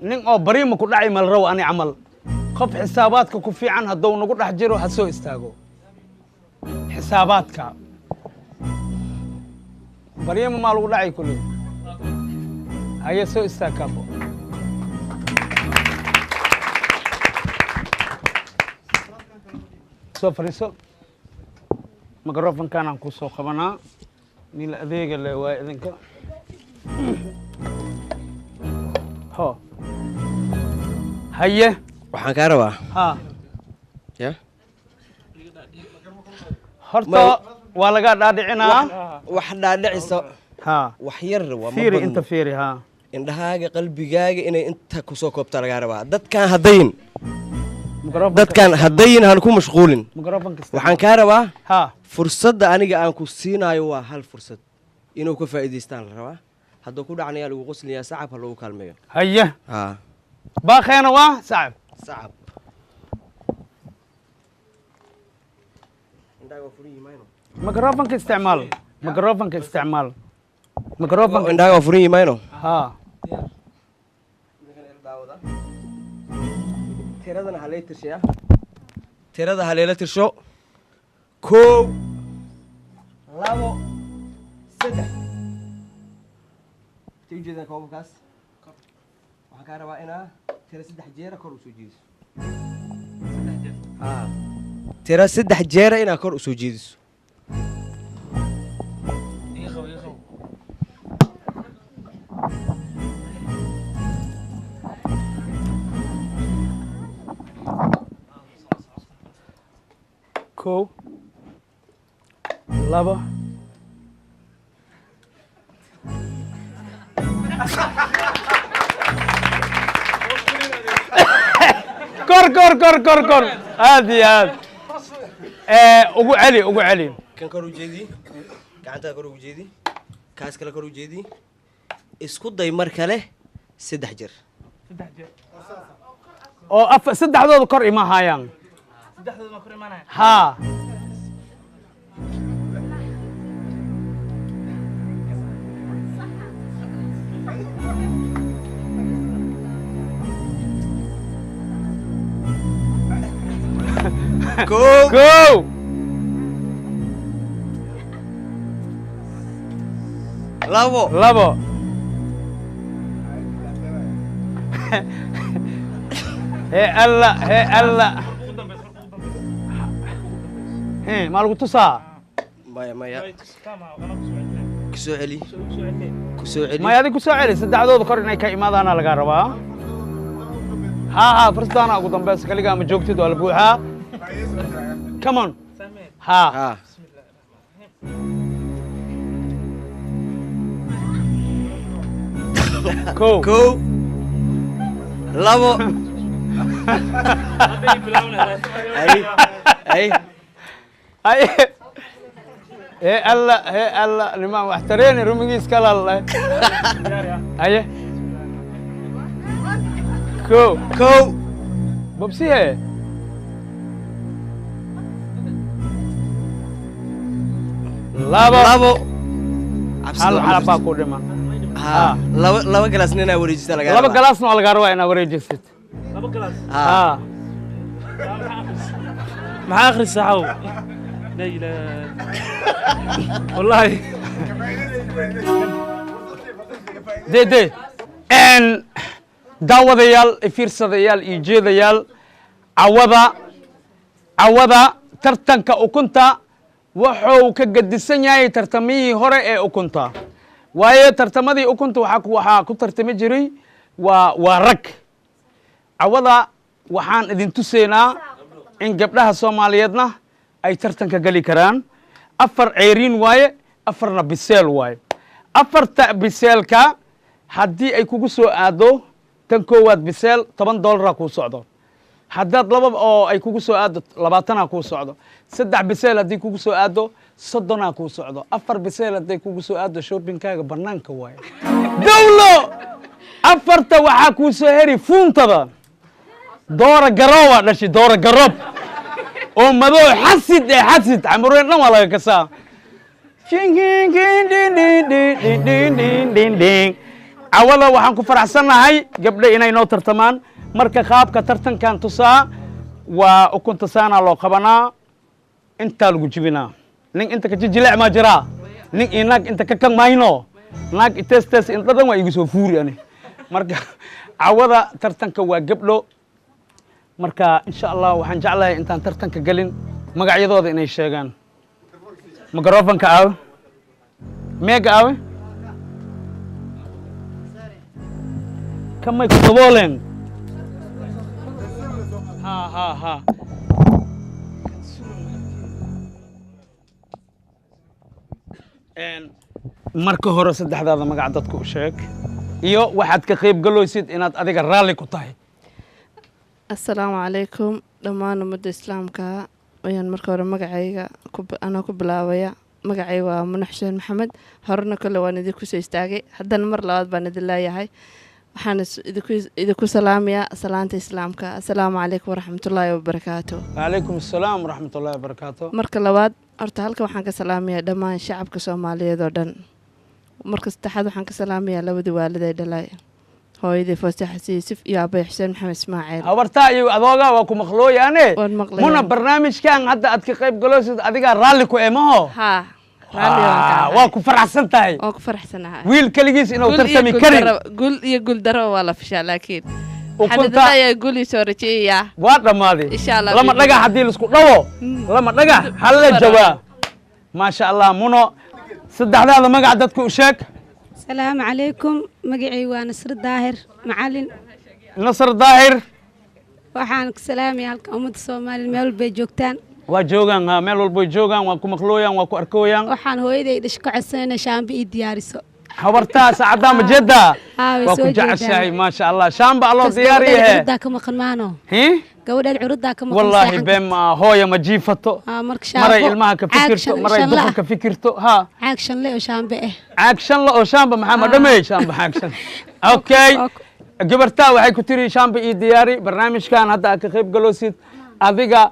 nin oo bariima ku dhacay malraw ani camal qof xisaabaadka ku fiican hadduu nagu dhex jiro ha soo istaago xisaabaadka bariima maa lagu dhacay kulli haye soo istaag kabo soo fariiso microfonkan aan ku soo qabanaa nin la adeega le waa idinka ho haye waxaan kaa rabaa ha ya horta waa laga dhaadhicinaa wax dhaadhicisa ha wax yar waa fiiri inta fiiri ha indhahaaga qalbigaaga inay inta ku soo koobtaa lagaa rabaa dadkaan haddayin han ku mashquulin waxaan kaa rabaa fursadda aniga aan ku siinaayo waa hal fursad inuu ka faa'iidaystaan la rabaa hadduu ku dhacnayaa lagu qoslayaa sacab ha lagu kaalmeeyo haye baaqeena waa sacab microfonka isticmaal indhaaga waa furan yimayno tiradana halay tirshiya tirada haleela tirsho 1 2 3 tijeedan koobkaas waxaan ka rabaa inaa tira 3 jeer kor u soo jeediso tira 3 jeer inaa kor u soo jeediso kow labo kor aad iyo aad ugu celi kan kor u jeedi gacanta kor ugu jeedi kaas kale kor u jeedi isku day mar kale 3 jeer oo saddexdooda kor ima hayaan ها كو لابو هي الله ما lagu tusaa maya kusoo celi maya adiga kusoo celi saddexdooda kor inay ka imaadaana laga rabaa ha farstaana ugu dambaysa kaligaa ma joogtid waa la buuxaa come on ha kow labo الله nimaan wax tareeni rumigiis kala leh haye kow babsihe labo hal xalabaa ku dhiman laba galaasna inaa wareejista laba galaasna waa lagaa rabaa inaa wareejisid maxaa akhrisaa xaw لا إله والله دي ان daawadayaal fiirsadayaal iyo jeedayaal cawada tartanka ukunta wuxuu ka gedisan yahay tartamihii hore ee ukunta waayo tartamadii ukunta waxaa ku tartami jiray waa rag cawada waxaan idin tusaynaa in gabdhaha soomaaliyeedna ay tartanka geli karaan 4 ceeriin waaye 4na biseel waaye 4ta biseelka haddii ay kugu soo aado tan koowaad biseel $10 kuu socdo haddaad laba oo ay kugu soo aado 20 kuu socdo 3 biseel haddii kugu soo aado 30 kuu socdo 4 biseel haddii kugu soo aado shoppingkaaga banaanka waaye dawlo 4ta waxaa kuu soo heri fuuntada doora garoowa dhashi doora garoob oo madow xasid xamureen dhan waa laga kasaa cawada waxaan ku faraxsannahay gabdho inay noo tartamaan marka qaabka tartankan tusaa waa ukunta saanaa loo qabanaa intaa lagu jibinaa nin inta ka jijileec maa jiraa nin iyo naag inta ka kan mayno naag itestes inta dhan waa igu soo fuuri ani marka cawada tartanka waa gabdho marka insha allah waxaan jeclahay intaan tartanka gelin magacyadooda inay sheegaan microfonka aawe meega aawe kamay ku dabooleen ha marka hore saddexdaada magac dadka u sheeg iyo waxaad ka qayb galoosid inaad adiga raalli ku tahay asalaamu calaykum dhammaan ummadda islaamka ayaan marka hore magacayga anoo ku bilaabaya magacayga waa munax xuseen maxamed horena kole waan idinku soo istaagay haddana mar labaad baan idin leeyahay waxaan idinku salaamayaa salaanta islaamka asalaamu calaykum waraxmatullaahi wabarakaatu wacalaykum asalaam waraxmatullaahi wabarakaatu marka labaad horta halka waxaan ka salaamayaa dhammaan shacabka soomaaliyeed oo dhan marka saddexaad waxaan ka salaamayaa labadii waaliday dhalay hooyadii fooste xasan yuusuf iyo aabay xuseen maxamed ismaaciil habartaa iyo adoogaa waa ku maqlooyaane muna barnaamijkan hadda aad ka qayb galoosid adigaa raalli ku emaho waa ku faraxsan tahay waan ku faraxsanahay wiil keligiis inuu tartami karin gul iyo gul daro waa la fishaa laakiin ukunta ayaa gul soo rajeeyaa waa dhammaaday insha allah lama dhagax haddii laisku dhawo lama dhagax halla jawaab maasha allah muno saddexdaada magac dadka u sheeg السلام عليكم مقعي ونصر الظاهر معلن نصر الظاهر waxaan ku salaamay halka ummadda Soomaaliyeed meel walba joogtaan waa joogan meel walba joogan waa ku maqlooyaan waa ku arkooyaan waxaan hooyaday dhish ka codsanayna shaambi ii diyaariso habartaa saacada majeda waa ku jeceshahay ma sha Allah shaamba Allah diyaariye gabadha ka maqan maano gabadha curudda ka maqan wallahi bema hooya ma jiifato maray ilmaha ka fikirto maray duqa ka fikirto ha caag shan le oo shaambe caag shan le oo shaamba maxamed dhamay shaamba caag shan okay gabartaa waxay ku tiri shaamba ii diyaari barnaamijkan hadda ka qayb galoosid adiga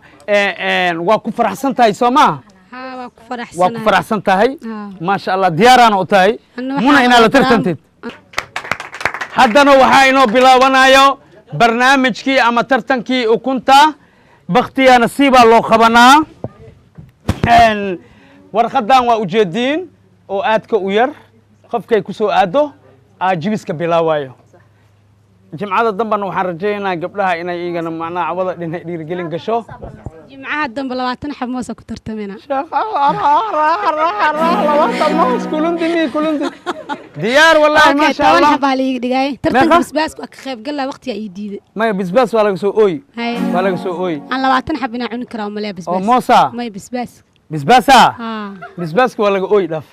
waa ku faraxsan tahay Soomaa waa ku faraxsan tahay ma sha Allah diyaarana u tahay muna ina la tartantid haddana waxaa inoo bilaabanayo barnaamijkii ama tartankii ukunta baktiya nasiibaa loo qabanaa warqadan waa ujeediin oo aadka u yar qofkay ku soo aado jibiska bilaawayo jimcada dambana waxaan rajaynayaa gabdhaha inay iyagana macnaha cawada dhinay dhiirigelin gasho jimcaha dambe 20 xab moos ku tartamina diyaar wallahi ma sha Allah xab ali dhigay tartanka bisbaas ka qayb galay waqtiga ay diiday ma bisbaas waa laga soo ooy waa laga soo ooy aan 20 xab ina cuni karaa ma bisbaas oo moosa ma bisbaas bisbaasa bisbaaska waa laga ooy dhaf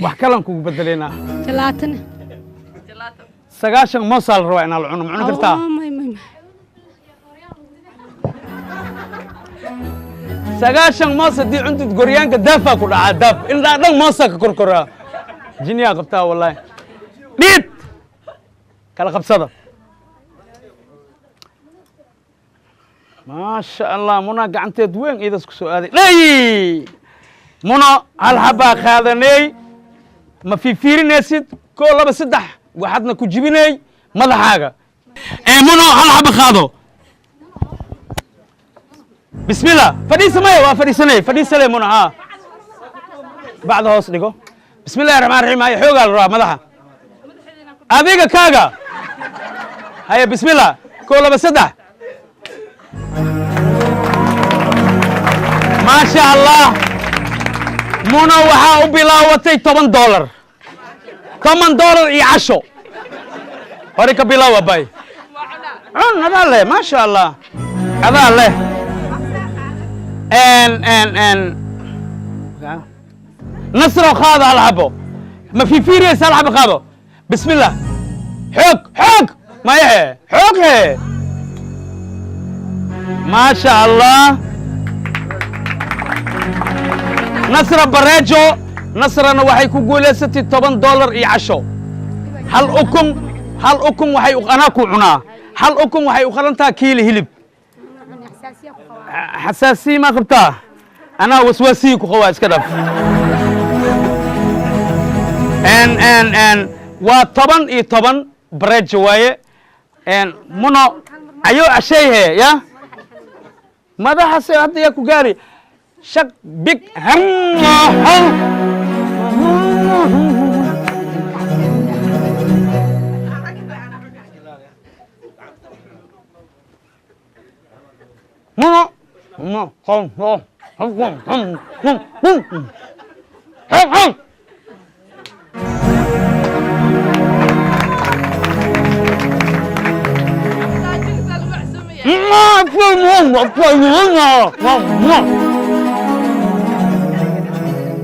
wax kalan kugu bedelena jalaatan sagaashan moosal raba inaa la cuno ma cuni kartaa sagaashan moos haddii cuntid goryaanka daafaa ku dhacaa daaf indhaa dhan moosaa ka korkoraa jiniyaa qabtaa wallahi dhiid kala qabsada maasha allah muna gacanteed weyn iidas ku soo aaday dhay muno hal xabaa qaadanay ma fiirinaysid 1 2 3 waxaadna ku jibinay madaxaaga muno hal xaba qaado bismillah fadhiisamay waa fadhiisanay fadhiisanay muno ha bacda hoos dhigo bismillahir rahmaanir rahiim ay xoogaa la rabaa madaxa adiga kaaga هيا بسم الله كولا بسدح ما شاء الله منى waxaa u bilaawatay $10 $10 iyo casho hore ka bilaawa bay adaa leh ما شاء الله adaa leh نصر خاض العبه ما في فيريس العب خاضه بسم الله حك ما هي حك ما شاء الله نصر بريجو نصرنا waxay ku guuleysatay $10 iyo casho hal ukun waxay ana ku cunaa hal ukun waxay u qalantaa kiilo hilib xasaasiye ma qabtaa ana waswaasiye ku qaba iska dhaf waa 10 iyo 10 brejo waaye muno ayo ashayhe ya madaxase hadda yaa ku gaari shaq big muno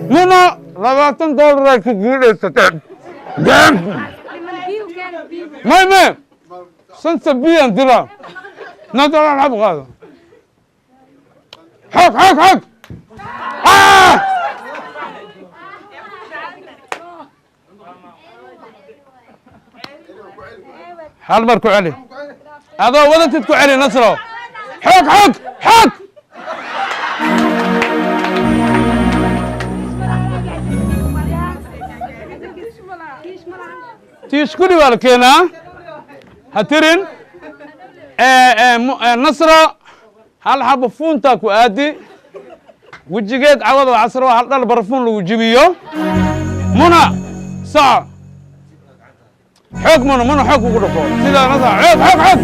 Muna $20 ay ku guulaysateen may santa biyan dira nadala lab qaado xog hal mar ku celi adoo wadatid ku celi nasro xog تيشكري والكينا هترين نصرة هل حب فونتك وادي وجيت عوض عصره هل ضل برفون لو جبيو منى صع حق منى حق وقرفو سيدا نصر حق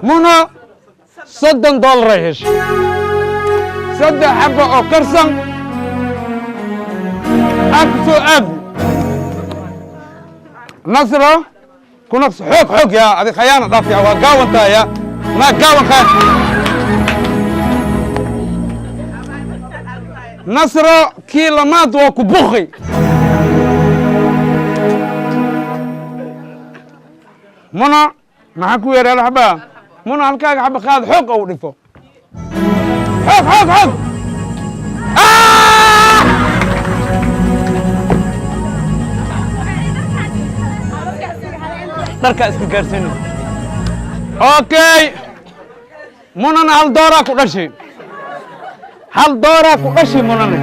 منى $10 هيش صدق حبة أو قرصن أكسو أب نصرة كنقص حق يا هذه خيانة ضافية وقاوة انت يا ما قاوة خير نصرة كيلومات وكبوخي منى معك وير يا الحبا منى هالكاك حبة خاذ حق أو رفو حق dharka iska gaarsiin okay munana $1 ku dhashay $1 ku dhashay munana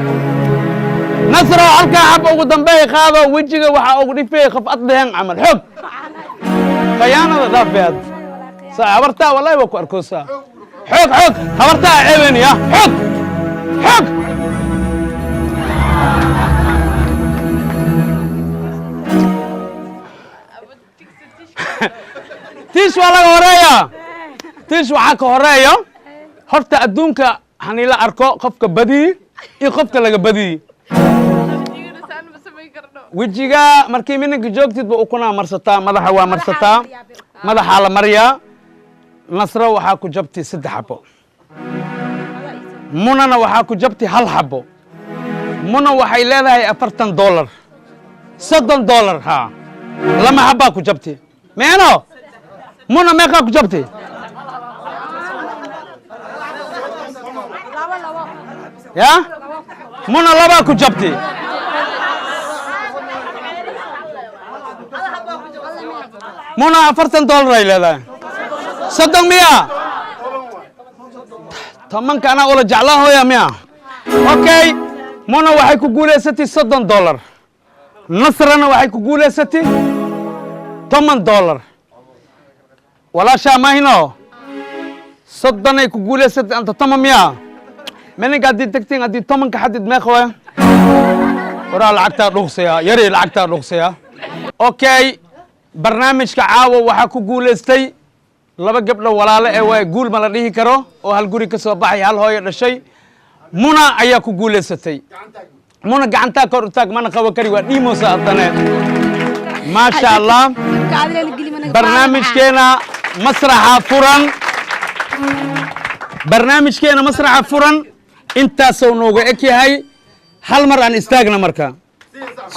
nasra halka xab ugu dambeey qaado wajiga waxa ugu dhifay khafad leeyan amal xog khiyaanada dhaafeed saabarta wallahi waa ku arkoosaa حق habarta ceebeen ya حق tiish waa laga horeeya tiish waxaa ka horeeya horta adduunka hani la arko qofka badii iyo qofka laga badii wejiga markii minanka joogtid ba ukuna marsataa madaxa waa marsataa madaxa la mariyaa nasro waxaa ku jabtay 3 xabo munana waxaa ku jabtay 1 xabo muna waxay leedahay $40 $30 ha lama xabaa ku jabtay meeno muna meeqa ku jabtay ya muna laba ku jabtay muna $40 ay leedahay صدق ميا تمام كأنا أقول جعله يا ميا أوكي منا وحي كقولة ستي $60 نصرنا وحي كقولة ستي $8 ولا شيء ما هنا صدقني كقولة ستي أنت تمام ميا من قاعد تكتين قاعد تمام كحد دماغه waraa lacagtaa dhuuqsaya yari lacagtaa dhuuqsaya okay barnaamijka caawa waxaa ku guulaystay laba gabdho walaalo ee waa guul ma la dhihi karo oo hal guri ka soo baxay hal hooyo dhashay muna ayaa ku guulaysatay muna gacantaa kor u taag mana qaban kari waa dhiimoosa haddane maasha allah barnaamijkeena masraxa furan intaasoo nooga eg yahay hal mar aan istaagna marka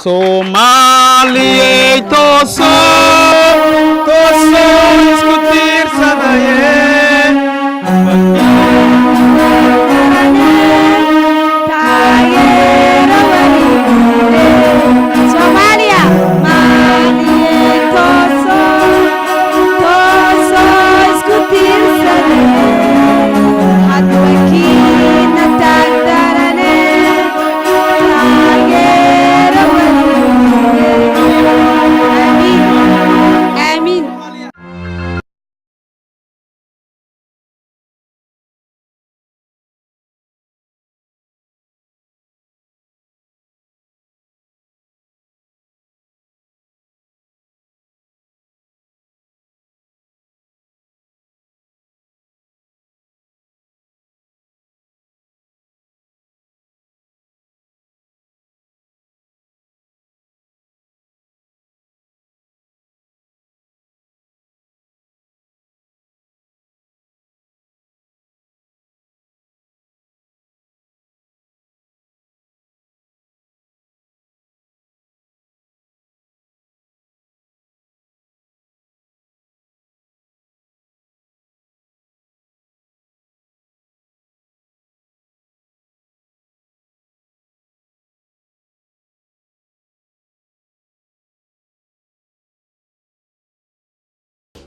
soomaaliyey tooso isku tiirsadaye